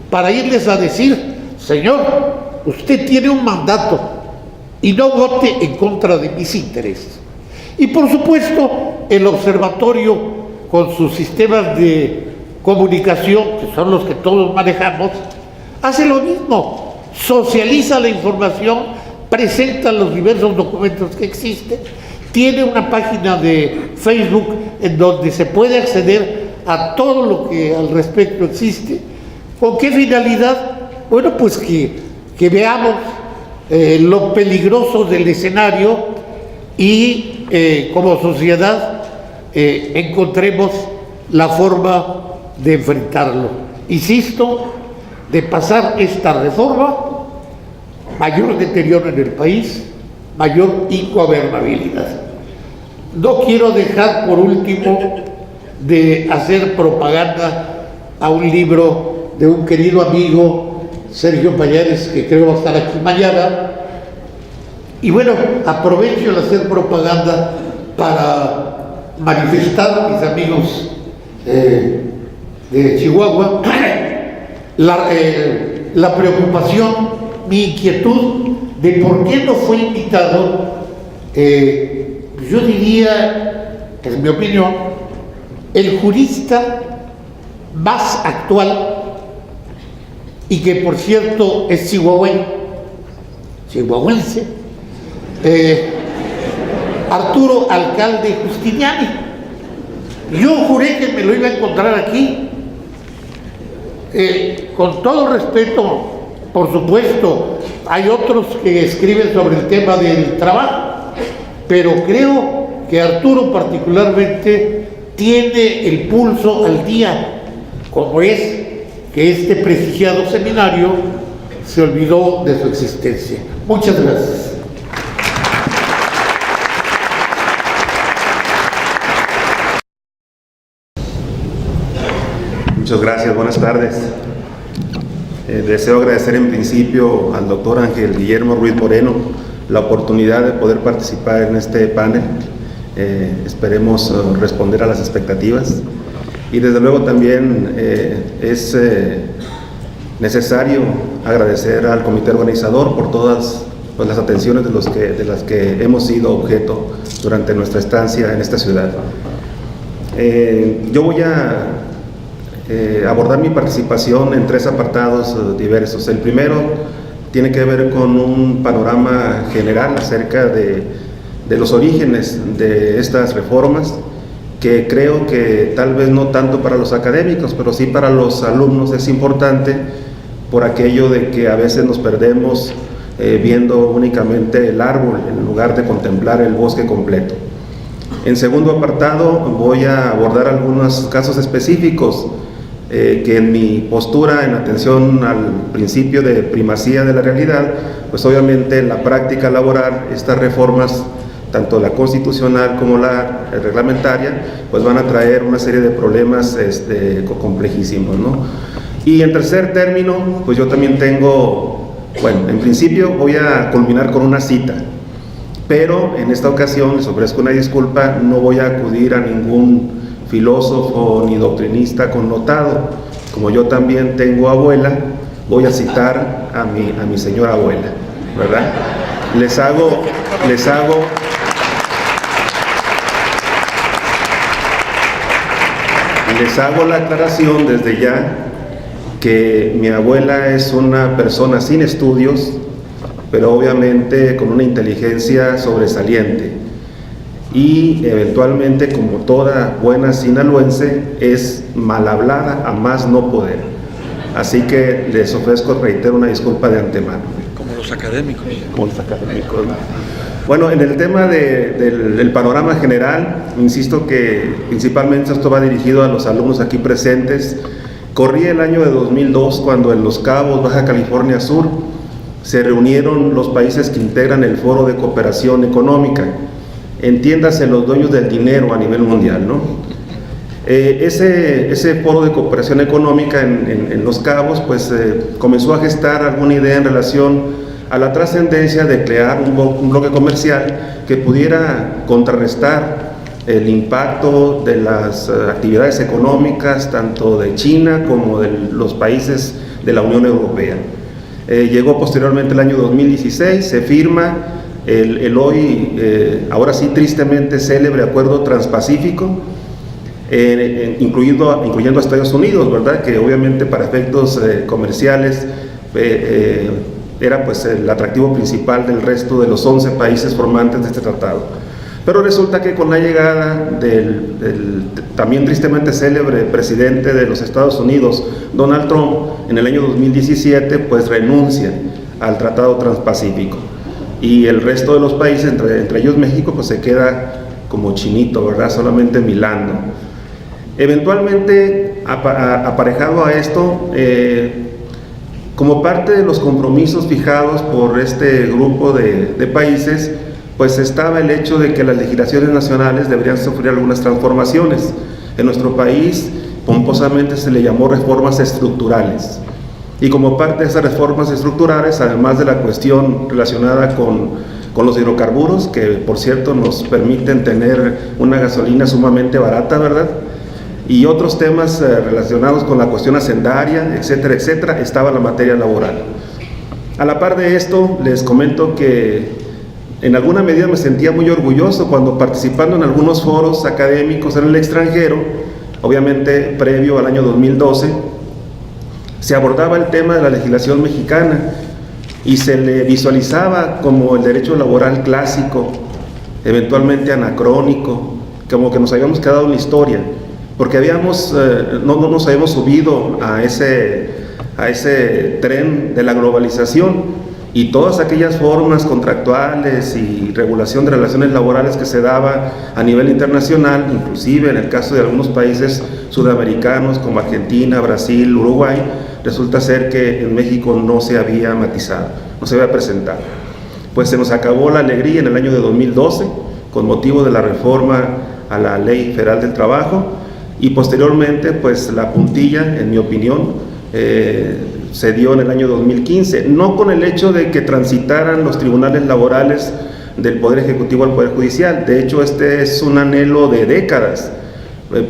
para irles a decir: señor, usted tiene un mandato y no vote en contra de mis intereses. Y por supuesto, el observatorio, con sus sistemas de comunicación, que son los que todos manejamos, hace lo mismo, socializa la información, presenta los diversos documentos que existen, tiene una página de Facebook en donde se puede acceder a todo lo que al respecto existe. ¿Con qué finalidad? Bueno, pues que veamos lo peligroso del escenario y como sociedad encontremos la forma de enfrentarlo. Insisto, de pasar esta reforma, mayor deterioro en el país, mayor ingobernabilidad. No quiero dejar por último de hacer propaganda a un libro de un querido amigo, Sergio Payares, que creo va a estar aquí mañana. Y bueno, aprovecho el hacer propaganda para manifestar a mis amigos de Chihuahua la preocupación, mi inquietud de por qué no fue invitado, yo diría, en mi opinión, el jurista más actual y que por cierto es chihuahuense, Arturo Alcalde Justiniani. Yo juré que me lo iba a encontrar aquí. Con todo respeto, por supuesto, hay otros que escriben sobre el tema del trabajo, pero creo que Arturo particularmente tiene el pulso al día, como es que este prestigiado seminario se olvidó de su existencia. Muchas gracias. Muchas gracias, buenas tardes. Deseo agradecer en principio al doctor Ángel Guillermo Ruiz Moreno la oportunidad de poder participar en este panel. Esperemos responder a las expectativas. Y desde luego también es necesario agradecer al comité organizador por todas las atenciones de las que hemos sido objeto durante nuestra estancia en esta ciudad. Yo voy a abordar mi participación en 3 apartados diversos. El primero tiene que ver con un panorama general acerca de los orígenes de estas reformas, que creo que tal vez no tanto para los académicos, pero sí para los alumnos es importante, por aquello de que a veces nos perdemos viendo únicamente el árbol en lugar de contemplar el bosque completo. En segundo apartado voy a abordar algunos casos específicos que en mi postura en atención al principio de primacía de la realidad, pues obviamente en la práctica laboral estas reformas, tanto la constitucional como la reglamentaria, pues van a traer una serie de problemas complejísimos, ¿no? Y en tercer término, pues yo también tengo, bueno, en principio voy a culminar con una cita, pero en esta ocasión les ofrezco una disculpa, no voy a acudir a ningún filósofo ni doctrinista connotado. Como yo también tengo abuela, voy a citar a mi señora abuela, ¿verdad? Les hago la aclaración desde ya que mi abuela es una persona sin estudios, pero obviamente con una inteligencia sobresaliente. Y eventualmente, como toda buena sinaloense, es mal hablada a más no poder. Así que les ofrezco, reitero, una disculpa de antemano. Como los académicos. Como los académicos, ¿no? Bueno, en el tema del panorama general, insisto que principalmente esto va dirigido a los alumnos aquí presentes. Corrí el año de 2002 cuando en Los Cabos, Baja California Sur, se reunieron los países que integran el Foro de Cooperación Económica. Entiéndase, los dueños del dinero a nivel mundial, ¿no? Ese foro de cooperación económica en Los Cabos, pues comenzó a gestar alguna idea en relación a la trascendencia de crear un bloque comercial que pudiera contrarrestar el impacto de las actividades económicas tanto de China como de los países de la Unión Europea. Llegó posteriormente el año 2016, se firma el hoy, ahora sí tristemente célebre Acuerdo Transpacífico, incluyendo a Estados Unidos, ¿verdad? Que obviamente para efectos comerciales era pues el atractivo principal del resto de los 11 países formantes de este tratado. Pero resulta que con la llegada del también tristemente célebre presidente de los Estados Unidos, Donald Trump, en el año 2017, pues renuncia al Tratado Transpacífico. Y el resto de los países, entre ellos México, pues se queda como chinito, ¿verdad? Solamente milando. Eventualmente, aparejado a esto, como parte de los compromisos fijados por este grupo de países, pues estaba el hecho de que las legislaciones nacionales deberían sufrir algunas transformaciones. En nuestro país, pomposamente se le llamó reformas estructurales. Y como parte de esas reformas estructurales, además de la cuestión relacionada con los hidrocarburos, que por cierto nos permiten tener una gasolina sumamente barata, ¿verdad?, y otros temas relacionados con la cuestión hacendaria, etcétera, etcétera, estaba la materia laboral. A la par de esto, les comento que en alguna medida me sentía muy orgulloso cuando, participando en algunos foros académicos en el extranjero, obviamente previo al año 2012, se abordaba el tema de la legislación mexicana y se le visualizaba como el derecho laboral clásico, eventualmente anacrónico, como que nos habíamos quedado en la historia, porque no nos habíamos subido a ese tren de la globalización, y todas aquellas formas contractuales y regulación de relaciones laborales que se daba a nivel internacional, inclusive en el caso de algunos países sudamericanos como Argentina, Brasil, Uruguay, resulta ser que en México no se había matizado, no se había presentado. Pues se nos acabó la alegría en el año de 2012 con motivo de la reforma a la Ley Federal del Trabajo, y posteriormente pues la puntilla, en mi opinión, se dio en el año 2015, no con el hecho de que transitaran los tribunales laborales del Poder Ejecutivo al Poder Judicial. De hecho, este es un anhelo de décadas,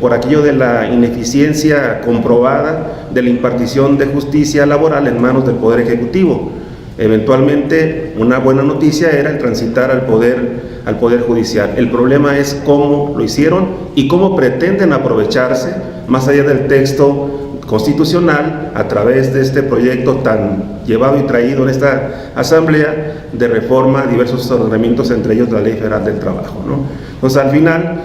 por aquello de la ineficiencia comprobada de la impartición de justicia laboral en manos del Poder Ejecutivo. Eventualmente, una buena noticia era el transitar al Poder Judicial. El problema es cómo lo hicieron y cómo pretenden aprovecharse, más allá del texto constitucional, a través de este proyecto tan llevado y traído en esta asamblea de reforma a diversos ordenamientos, entre ellos la Ley Federal del Trabajo, ¿no? Entonces, al final,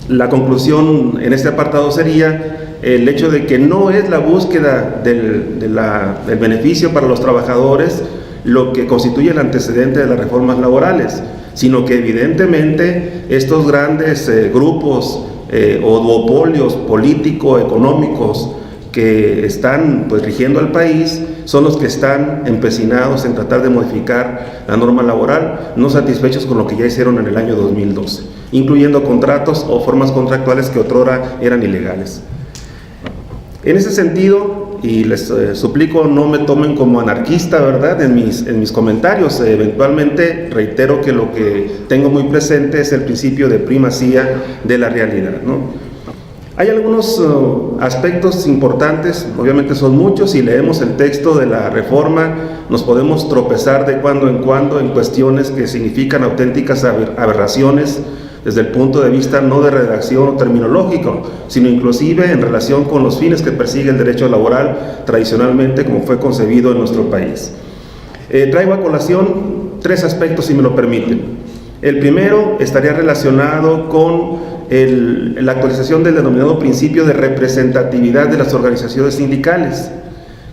la conclusión en este apartado sería el hecho de que no es la búsqueda del beneficio para los trabajadores lo que constituye el antecedente de las reformas laborales, sino que evidentemente estos grandes grupos o duopolios político-económicos que están pues rigiendo al país son los que están empecinados en tratar de modificar la norma laboral, no satisfechos con lo que ya hicieron en el año 2012, incluyendo contratos o formas contractuales que otrora eran ilegales. En ese sentido, y les suplico no me tomen como anarquista, ¿verdad?, en mis comentarios. Eventualmente reitero que lo que tengo muy presente es el principio de primacía de la realidad, ¿no? Hay algunos aspectos importantes, obviamente son muchos. Si leemos el texto de la reforma, nos podemos tropezar de cuando en cuestiones que significan auténticas aberraciones desde el punto de vista no de redacción o terminológico, sino inclusive en relación con los fines que persigue el derecho laboral tradicionalmente como fue concebido en nuestro país. Traigo a colación 3 aspectos, si me lo permiten. El primero estaría relacionado con la actualización del denominado principio de representatividad de las organizaciones sindicales,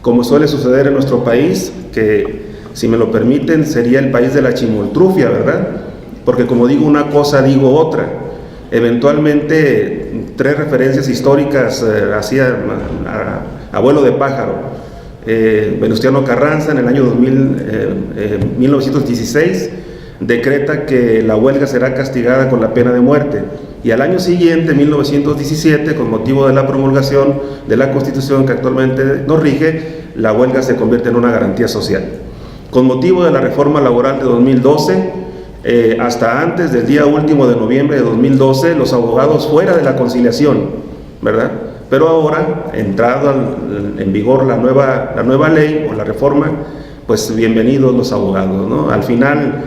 como suele suceder en nuestro país, que, si me lo permiten, sería el país de la chimoltrufia, ¿verdad? Porque como digo una cosa, digo otra. Eventualmente, 3 referencias históricas hacia abuelo de pájaro. Venustiano Carranza, en el año 1916, decreta que la huelga será castigada con la pena de muerte. Y al año siguiente, 1917, con motivo de la promulgación de la Constitución que actualmente nos rige, la huelga se convierte en una garantía social. Con motivo de la reforma laboral de 2012, hasta antes del día último de noviembre de 2012, los abogados fuera de la conciliación, ¿verdad? Pero ahora, entrado en vigor la nueva ley o la reforma, pues bienvenidos los abogados, ¿no? Al final,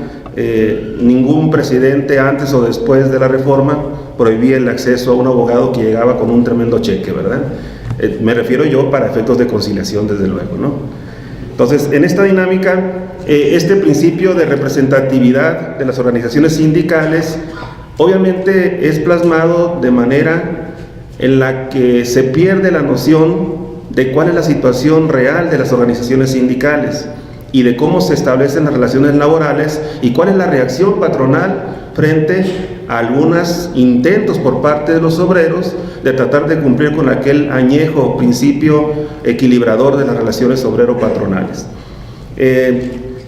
ningún presidente antes o después de la reforma prohibía el acceso a un abogado que llegaba con un tremendo cheque, ¿verdad? Me refiero yo para efectos de conciliación, desde luego, ¿no? Entonces, en esta dinámica, este principio de representatividad de las organizaciones sindicales obviamente es plasmado de manera en la que se pierde la noción de cuál es la situación real de las organizaciones sindicales y de cómo se establecen las relaciones laborales y cuál es la reacción patronal frente a algunos intentos por parte de los obreros de tratar de cumplir con aquel añejo principio equilibrador de las relaciones obrero-patronales.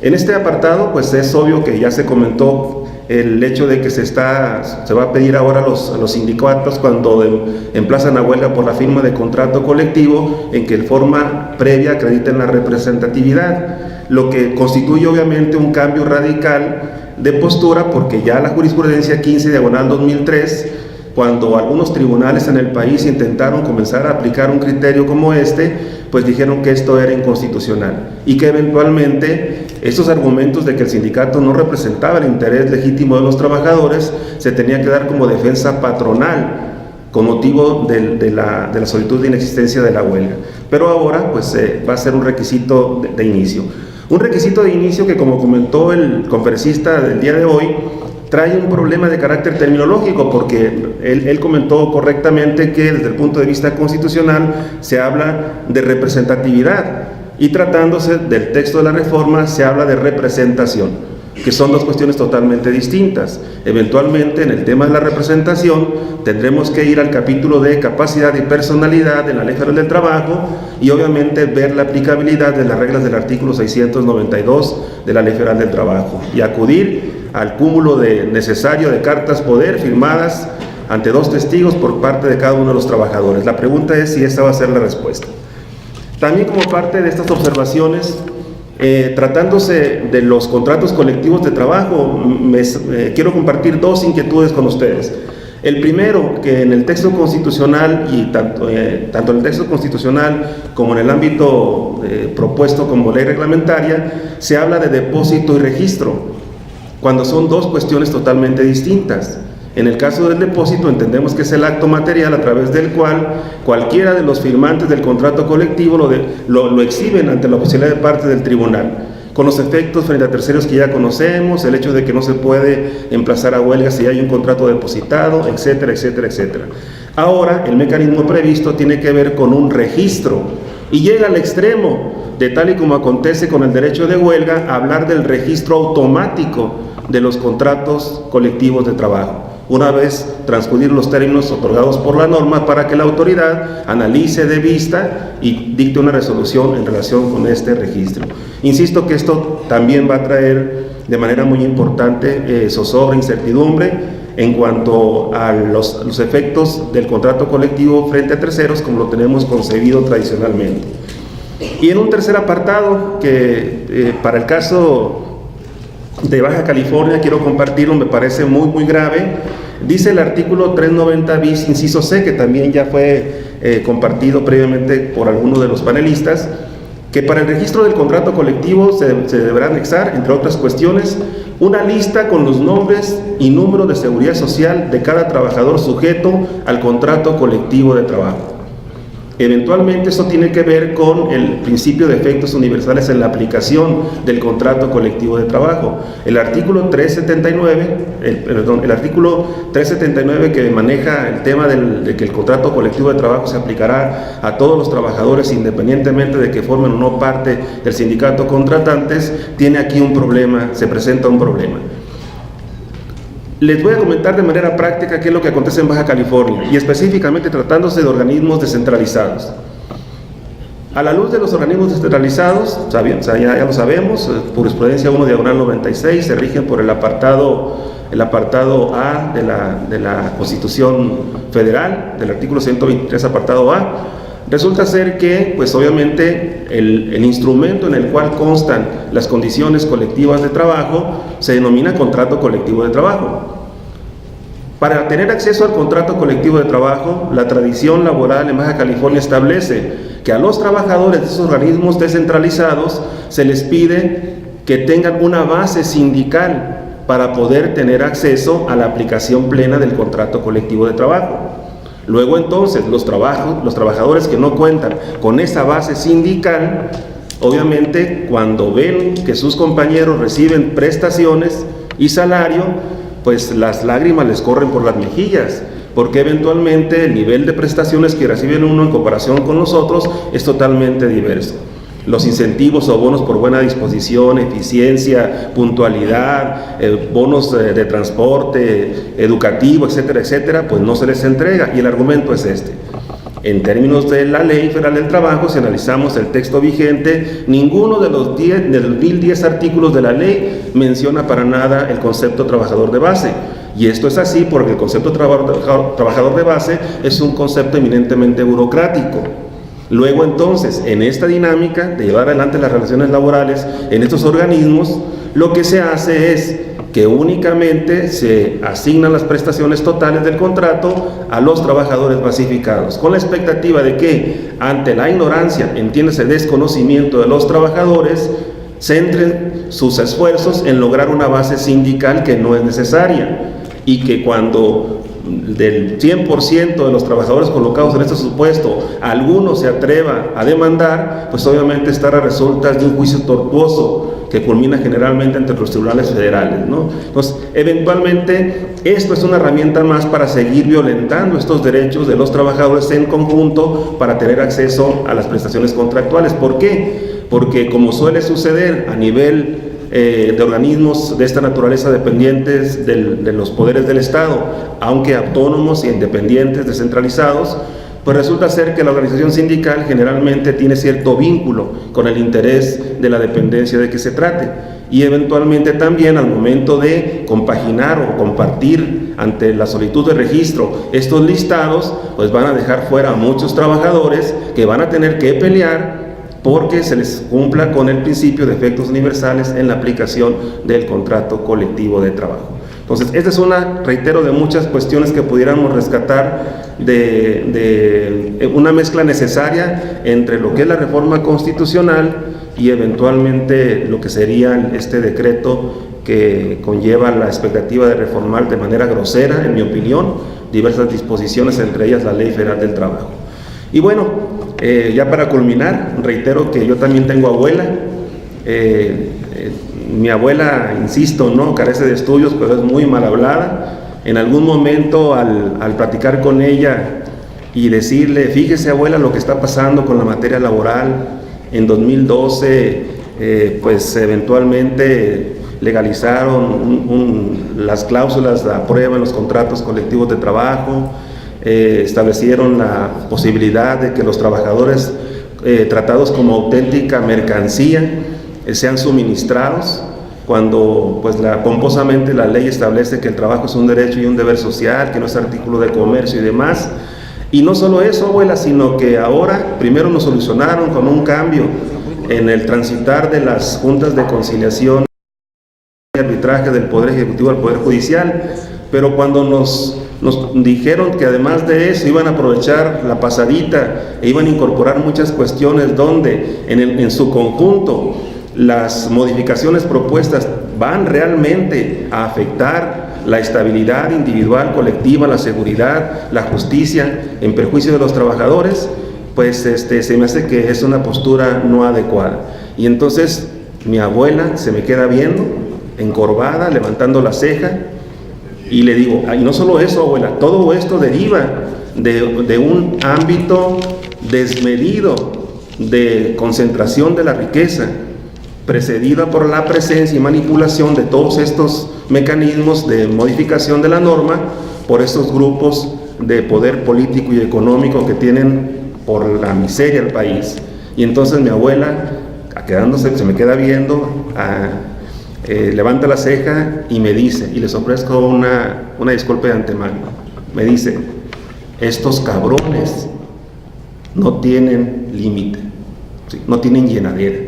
En este apartado, pues es obvio que ya se comentó el hecho de que se va a pedir ahora a los sindicatos cuando emplazan a huelga por la firma de contrato colectivo en que en forma previa acrediten la representatividad, lo que constituye obviamente un cambio radical de postura, porque ya la jurisprudencia 15/2003, cuando algunos tribunales en el país intentaron comenzar a aplicar un criterio como este, pues dijeron que esto era inconstitucional y que eventualmente estos argumentos de que el sindicato no representaba el interés legítimo de los trabajadores se tenía que dar como defensa patronal con motivo de la solicitud de inexistencia de la huelga. Pero ahora pues va a ser un requisito de inicio. Un requisito de inicio que, como comentó el conferencista del día de hoy, trae un problema de carácter terminológico, porque él comentó correctamente que desde el punto de vista constitucional se habla de representatividad y tratándose del texto de la reforma se habla de representación, que son dos cuestiones totalmente distintas. Eventualmente en el tema de la representación tendremos que ir al capítulo de capacidad y personalidad de la Ley Federal del Trabajo y obviamente ver la aplicabilidad de las reglas del artículo 692 de la Ley Federal del Trabajo y acudir al cúmulo necesario de cartas poder firmadas ante dos testigos por parte de cada uno de los trabajadores. La pregunta es si esa va a ser la respuesta. También, como parte de estas observaciones, tratándose de los contratos colectivos de trabajo, quiero compartir dos inquietudes con ustedes. El primero, que en el texto constitucional, y tanto en el texto constitucional como en el ámbito propuesto como ley reglamentaria, se habla de depósito y registro, cuando son dos cuestiones totalmente distintas. En el caso del depósito entendemos que es el acto material a través del cual cualquiera de los firmantes del contrato colectivo lo exhiben ante la oficialidad de parte del tribunal, con los efectos frente a terceros que ya conocemos, el hecho de que no se puede emplazar a huelga si hay un contrato depositado, etcétera, etcétera, etcétera. Ahora el mecanismo previsto tiene que ver con un registro y llega al extremo de, tal y como acontece con el derecho de huelga, a hablar del registro automático de los contratos colectivos de trabajo, una vez transcurrir los términos otorgados por la norma, para que la autoridad analice de vista y dicte una resolución en relación con este registro. Insisto que esto también va a traer de manera muy importante zozobra, incertidumbre en cuanto a los efectos del contrato colectivo frente a terceros, como lo tenemos concebido tradicionalmente. Y en un tercer apartado, que para el caso de Baja California quiero compartirlo, me parece muy muy grave. Dice el artículo 390 bis, inciso C, que también ya fue compartido previamente por algunos de los panelistas, que para el registro del contrato colectivo se deberá anexar, entre otras cuestiones, una lista con los nombres y número de seguridad social de cada trabajador sujeto al contrato colectivo de trabajo. Eventualmente esto tiene que ver con el principio de efectos universales en la aplicación del contrato colectivo de trabajo. El artículo 379 que maneja el tema de que el contrato colectivo de trabajo se aplicará a todos los trabajadores independientemente de que formen o no parte del sindicato contratantes, tiene aquí un problema, se presenta un problema. Les voy a comentar de manera práctica qué es lo que acontece en Baja California, y específicamente tratándose de organismos descentralizados. A la luz de los organismos descentralizados, ya lo sabemos, jurisprudencia 1/96, se rigen por el apartado A de la Constitución Federal, del artículo 123, apartado A. Resulta ser que, pues obviamente, el instrumento en el cual constan las condiciones colectivas de trabajo se denomina contrato colectivo de trabajo. Para tener acceso al contrato colectivo de trabajo, la tradición laboral en Baja California establece que a los trabajadores de esos organismos descentralizados se les pide que tengan una base sindical para poder tener acceso a la aplicación plena del contrato colectivo de trabajo. Luego entonces los trabajadores que no cuentan con esa base sindical, obviamente cuando ven que sus compañeros reciben prestaciones y salario, pues las lágrimas les corren por las mejillas, porque eventualmente el nivel de prestaciones que reciben uno en comparación con los otros es totalmente diverso. Los incentivos o bonos por buena disposición, eficiencia, puntualidad, bonos de transporte, educativo, etcétera, etcétera, pues no se les entrega, y el argumento es este. En términos de la Ley Federal del Trabajo, si analizamos el texto vigente, ninguno de los 1010 artículos de la ley menciona para nada el concepto trabajador de base. Y esto es así porque el concepto trabajador de base es un concepto eminentemente burocrático. Luego entonces, en esta dinámica de llevar adelante las relaciones laborales en estos organismos, lo que se hace es que únicamente se asignan las prestaciones totales del contrato a los trabajadores basificados, con la expectativa de que ante la ignorancia, entiéndase desconocimiento de los trabajadores, centren sus esfuerzos en lograr una base sindical que no es necesaria, y que cuando del 100% de los trabajadores colocados en este supuesto, alguno se atreva a demandar, pues obviamente estará a resultas de un juicio tortuoso que culmina generalmente entre los tribunales federales, ¿no? Entonces, eventualmente, esto es una herramienta más para seguir violentando estos derechos de los trabajadores en conjunto para tener acceso a las prestaciones contractuales. ¿Por qué? Porque como suele suceder a nivel de organismos de esta naturaleza dependientes de los poderes del Estado, aunque autónomos e independientes, descentralizados, pues resulta ser que la organización sindical generalmente tiene cierto vínculo con el interés de la dependencia de que se trate, y eventualmente también al momento de compaginar o compartir ante la solicitud de registro estos listados, pues van a dejar fuera a muchos trabajadores que van a tener que pelear porque se les cumpla con el principio de efectos universales en la aplicación del contrato colectivo de trabajo. Entonces, esta es una, reitero, de muchas cuestiones que pudiéramos rescatar de una mezcla necesaria entre lo que es la reforma constitucional y eventualmente lo que sería este decreto que conlleva la expectativa de reformar de manera grosera, en mi opinión, diversas disposiciones, entre ellas la Ley Federal del Trabajo. Y bueno, ya para culminar, reitero que yo también tengo abuela. Mi abuela, insisto, no carece de estudios, pero es muy mal hablada. En algún momento al platicar con ella y decirle, fíjese abuela lo que está pasando con la materia laboral, en 2012 pues eventualmente legalizaron las cláusulas de prueba en los contratos colectivos de trabajo, establecieron la posibilidad de que los trabajadores tratados como auténtica mercancía sean suministrados, cuando pues pomposamente la ley establece que el trabajo es un derecho y un deber social, que no es artículo de comercio y demás. Y no solo eso, abuela, sino que ahora primero nos solucionaron con un cambio en el transitar de las juntas de conciliación y arbitraje del Poder Ejecutivo al Poder Judicial, pero cuando nos dijeron que además de eso iban a aprovechar la pasadita e iban a incorporar muchas cuestiones donde en su conjunto las modificaciones propuestas van realmente a afectar la estabilidad individual, colectiva, la seguridad, la justicia en perjuicio de los trabajadores, pues se me hace que es una postura no adecuada. Y entonces mi abuela se me queda viendo, encorvada, levantando la ceja, y le digo, y no solo eso, abuela, todo esto deriva de un ámbito desmedido de concentración de la riqueza, precedida por la presencia y manipulación de todos estos mecanismos de modificación de la norma por estos grupos de poder político y económico que tienen por la miseria el país. Y entonces mi abuela, quedándose, se me queda viendo, levanta la ceja y me dice, y les ofrezco una disculpa de antemano, me dice, estos cabrones no tienen límite, ¿sí? No tienen llenadera.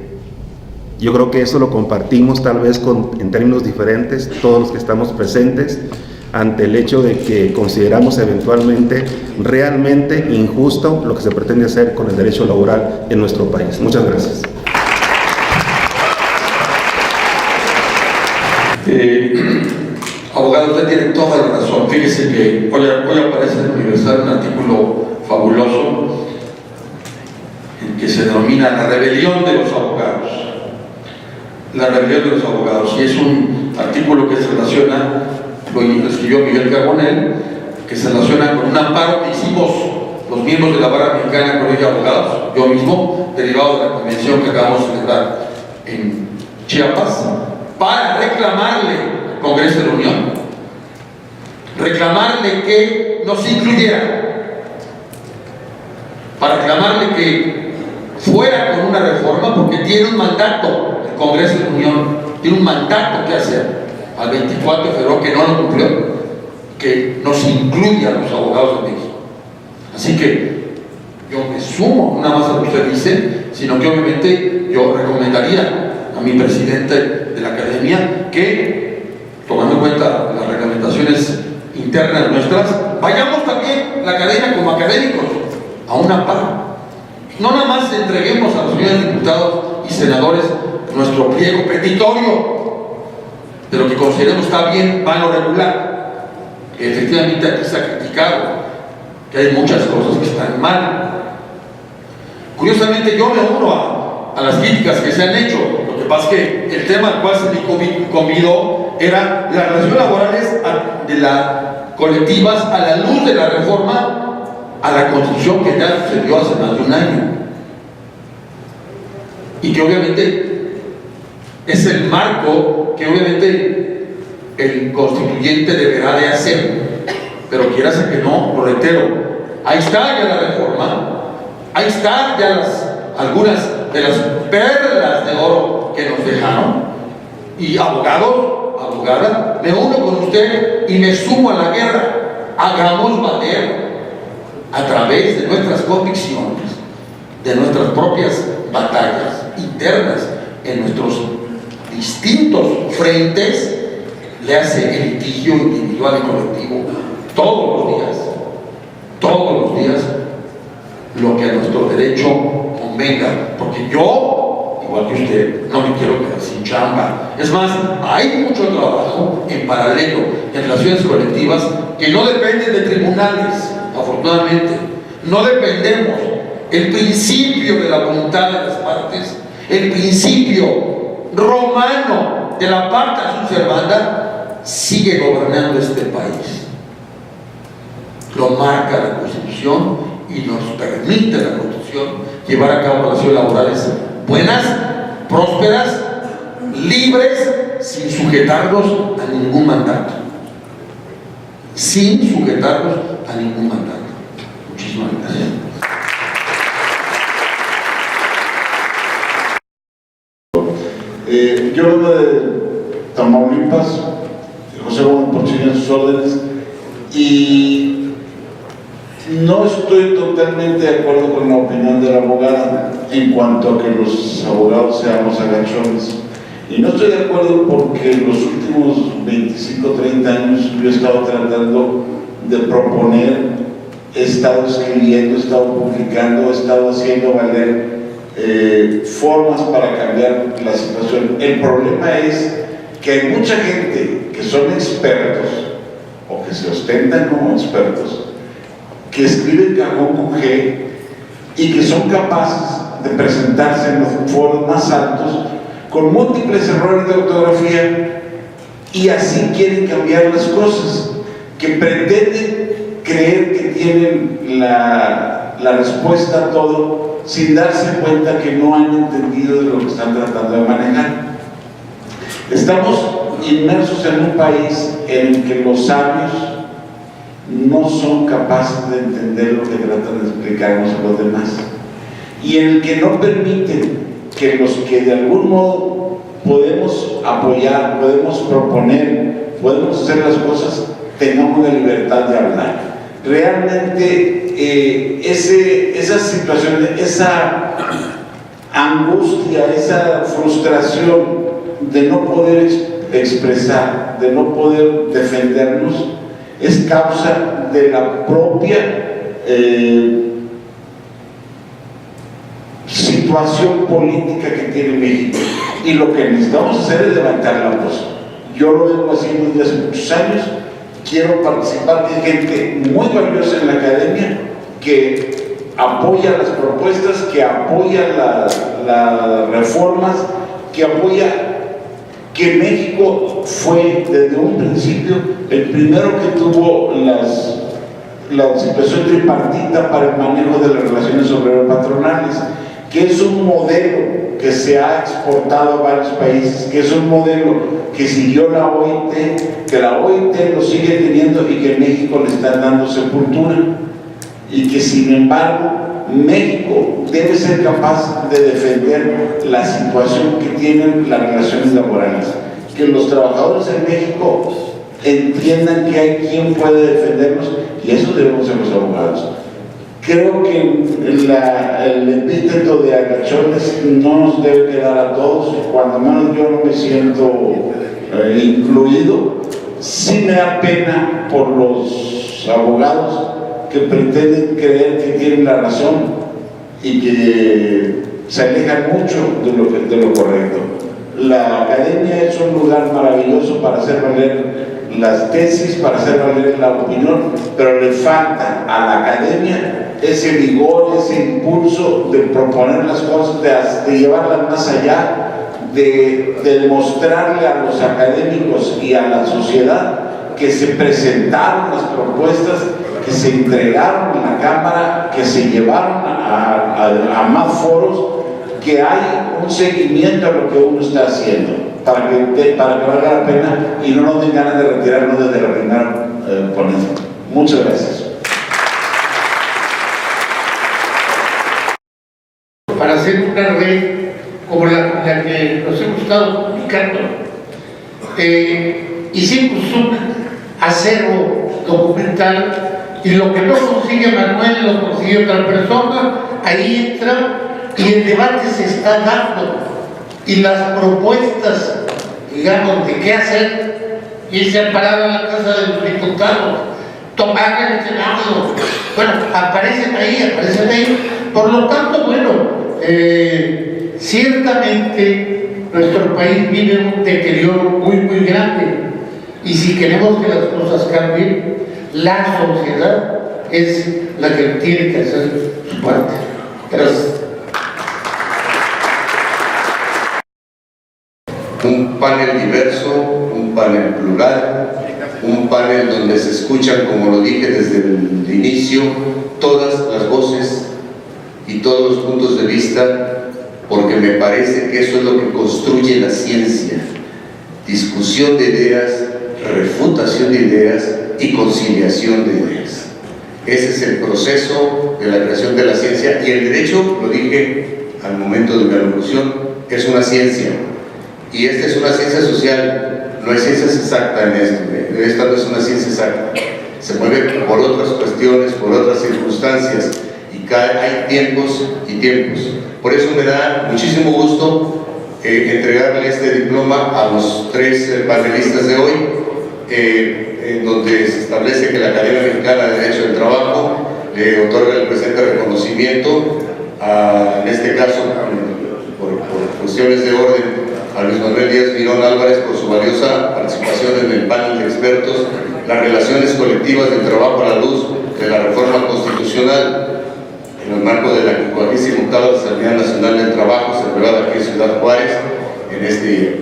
Yo creo que eso lo compartimos tal vez en términos diferentes todos los que estamos presentes ante el hecho de que consideramos eventualmente realmente injusto lo que se pretende hacer con el derecho laboral en nuestro país. Muchas gracias. Abogado, usted tiene toda la razón. Fíjese que hoy aparece en el Universal un artículo fabuloso en que se denomina la rebelión de los abogados. La rebelión de los abogados, y es un artículo que se relaciona, lo escribió Miguel Carbonell, que se relaciona con un amparo que hicimos los miembros de la Barra Mexicana del Colegio de Abogados, yo mismo, derivado de la convención que acabamos de celebrar en Chiapas, para reclamarle al Congreso de la Unión, reclamarle que nos incluyera para reclamarle que fuera con una reforma, porque tiene un mandato, el Congreso de la Unión tiene un mandato que hacer al 24 de febrero que no lo cumplió, que nos incluya a los abogados de México. Así que yo me sumo no nada más a lo que usted dice, sino que obviamente yo recomendaría a mi presidente de la academia que, tomando en cuenta las reglamentaciones internas nuestras, vayamos también la academia como académicos a una par. No nada más entreguemos a los señores diputados y senadores nuestro pliego petitorio de lo que consideremos está bien, vano, regular. Que efectivamente aquí se ha criticado que hay muchas cosas que están mal. Curiosamente yo me uno a las críticas que se han hecho. Lo que pasa es que el tema al cual se me convidó era las relaciones laborales de las colectivas a la luz de la reforma a la Constitución que ya sucedió hace más de un año, y que obviamente es el marco que obviamente el constituyente deberá de hacer. Pero quieras que no, lo reitero, ahí está ya la reforma, ahí están ya algunas de las perlas de oro que nos dejaron. Y abogado, abogada, me uno con usted y me sumo a la guerra. Hagamos valer a través de nuestras convicciones, de nuestras propias batallas internas en nuestros distintos frentes, le hace el litigio individual y colectivo todos los días, lo que a nuestro derecho convenga, porque yo, igual que usted, no me quiero quedar sin chamba. Es más, hay mucho trabajo en paralelo en relaciones colectivas que no dependen de tribunales, afortunadamente. No dependemos. El principio de la voluntad de las partes, el principio romano de la pacta sunt servanda, sigue gobernando este país. Lo marca la Constitución y nos permite la Constitución llevar a cabo relaciones laborales buenas, prósperas, libres, sin sujetarnos a ningún mandato. Sin sujetarnos a ningún mandato. Muchísimas gracias. Yo vengo de Tamaulipas, José Gómez Porcino en sus órdenes, y no estoy totalmente de acuerdo con la opinión de la abogada en cuanto a que los abogados seamos agachones. Y no estoy de acuerdo porque en los últimos 25, 30 años yo he estado tratando de proponer, he estado escribiendo, he estado publicando, he estado haciendo valer formas para cambiar la situación. El problema es que hay mucha gente que son expertos o que se ostentan como expertos, que escriben cajón con G y que son capaces de presentarse en los foros más altos con múltiples errores de ortografía, y así quieren cambiar las cosas, que pretenden creer que tienen la respuesta a todo sin darse cuenta que no han entendido de lo que están tratando de manejar. Estamos inmersos en un país en el que los sabios no son capaces de entender lo que tratan de explicarnos a los demás, y en el que no permiten que los que de algún modo podemos apoyar, podemos proponer, podemos hacer las cosas, tengamos la libertad de hablar. Realmente esa situación, esa angustia, esa frustración de no poder expresar, de no poder defendernos, es causa de la propia situación política que tiene México, y lo que necesitamos hacer es levantar la voz. Yo lo vengo haciendo desde hace muchos años. Quiero participar de gente muy valiosa en la academia que apoya las propuestas, que apoya las reformas, que apoya que México fue desde un principio el primero que tuvo la situación tripartita para el manejo de las relaciones obrero-patronales, que es un modelo que se ha exportado a varios países, que es un modelo que siguió la OIT, que la OIT lo sigue teniendo y que en México le están dando sepultura, y que sin embargo México debe ser capaz de defender la situación que tienen las relaciones laborales, que los trabajadores en México entiendan que hay quien puede defendernos, y eso debemos ser los abogados. Creo que el epíteto de agachones no nos debe quedar a todos, cuando menos yo no me siento incluido. Sí me da pena por los abogados que pretenden creer que tienen la razón y que se alejan mucho de lo correcto. La academia es un lugar maravilloso para hacer valer las tesis, para hacer valer la opinión, pero le falta a la academia ese vigor, ese impulso de proponer las cosas, de llevarlas más allá, de demostrarle a los académicos y a la sociedad que se presentaron las propuestas, que se entregaron en la Cámara, que se llevaron a más foros, que hay un seguimiento a lo que uno está haciendo para que valga la pena y no nos den ganas de retirarnos desde la primera ponencia. Muchas gracias. Para hacer una red como la que nos hemos estado comunicando, hicimos un acervo documental, y lo que no consigue Manuel lo consigue otra persona, ahí entra y el debate se está dando, y las propuestas, digamos, de qué hacer, irse a parar a la Casa de los Diputados, tomar el Senado, bueno, aparecen ahí. Por lo tanto, bueno, ciertamente nuestro país vive un deterioro muy grande, y si queremos que las cosas cambien, la sociedad es la que tiene que hacer su parte. Gracias. Un panel diverso, un panel plural, un panel donde se escuchan, como lo dije desde el inicio, todas las voces y todos los puntos de vista, porque me parece que eso es lo que construye la ciencia: discusión de ideas, refutación de ideas y conciliación de ideas. Ese es el proceso de la creación de la ciencia, y el derecho, lo dije al momento de mi alocución, es una ciencia, y esta es una ciencia social, no hay ciencias exactas en esto, esta no es una ciencia exacta, se mueve por otras cuestiones, por otras circunstancias, y hay tiempos y tiempos. Por eso me da muchísimo gusto entregarle este diploma a los tres panelistas de hoy, en donde se establece que la Academia Mexicana de Derecho del Trabajo le otorga el presente reconocimiento en este caso, por cuestiones de orden, a Luis Manuel Díaz Mirón Álvarez por su valiosa participación en el panel de expertos, las relaciones colectivas del trabajo a la luz de la reforma constitucional en el marco de la 58ª Asamblea Nacional del Trabajo, celebrada aquí en Ciudad Juárez en este día.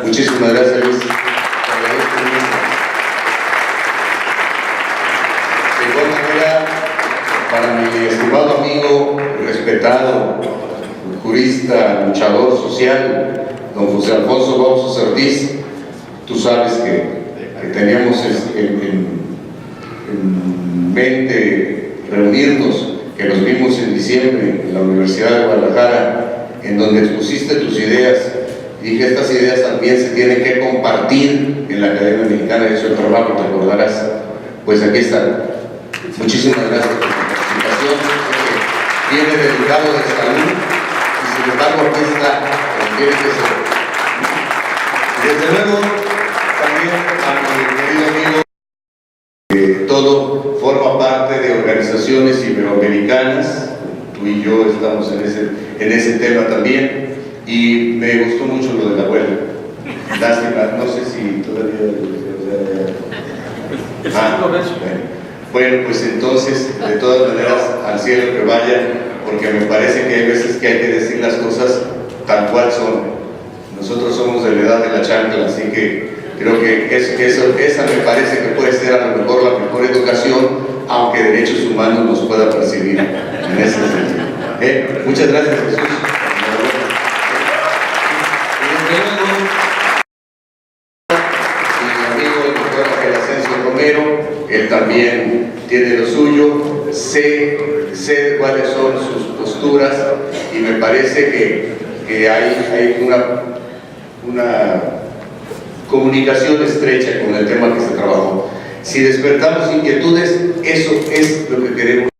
Muchísimas gracias, Luis. De igual manera, para mi estimado amigo, respetado, jurista, luchador social, don José Alfonso Bauzos Ortiz, tú sabes que teníamos en mente reunirnos, que nos vimos en diciembre en la Universidad de Guadalajara, en donde expusiste tus ideas, y dije, estas ideas también se tienen que compartir en la Academia Mexicana de Derecho del Trabajo, te acordarás. Pues aquí están. Muchísimas gracias por tu participación. Viene del grado de salud, y sin embargo aquí está, como tiene que ser. Desde luego, también a mi querido amigo, todo forma parte de organizaciones iberoamericanas, tú y yo estamos en ese tema también, y me gustó mucho lo de la abuela. Lástima, no sé si todavía... Bueno, pues entonces, de todas maneras, al cielo que vaya, porque me parece que hay veces que hay que decir las cosas tal cual son. Nosotros somos de la edad de la chancla, así que creo que esa me parece que puede ser a lo mejor la mejor educación, aunque derechos humanos nos pueda percibir en ese sentido. Muchas gracias, Jesús. Mi amigo el doctor Ángel Asensio Romero, él también tiene lo suyo. sé cuáles son sus posturas y me parece que hay una comunicación estrecha con el tema que se trabajó. Si despertamos inquietudes, eso es lo que queremos.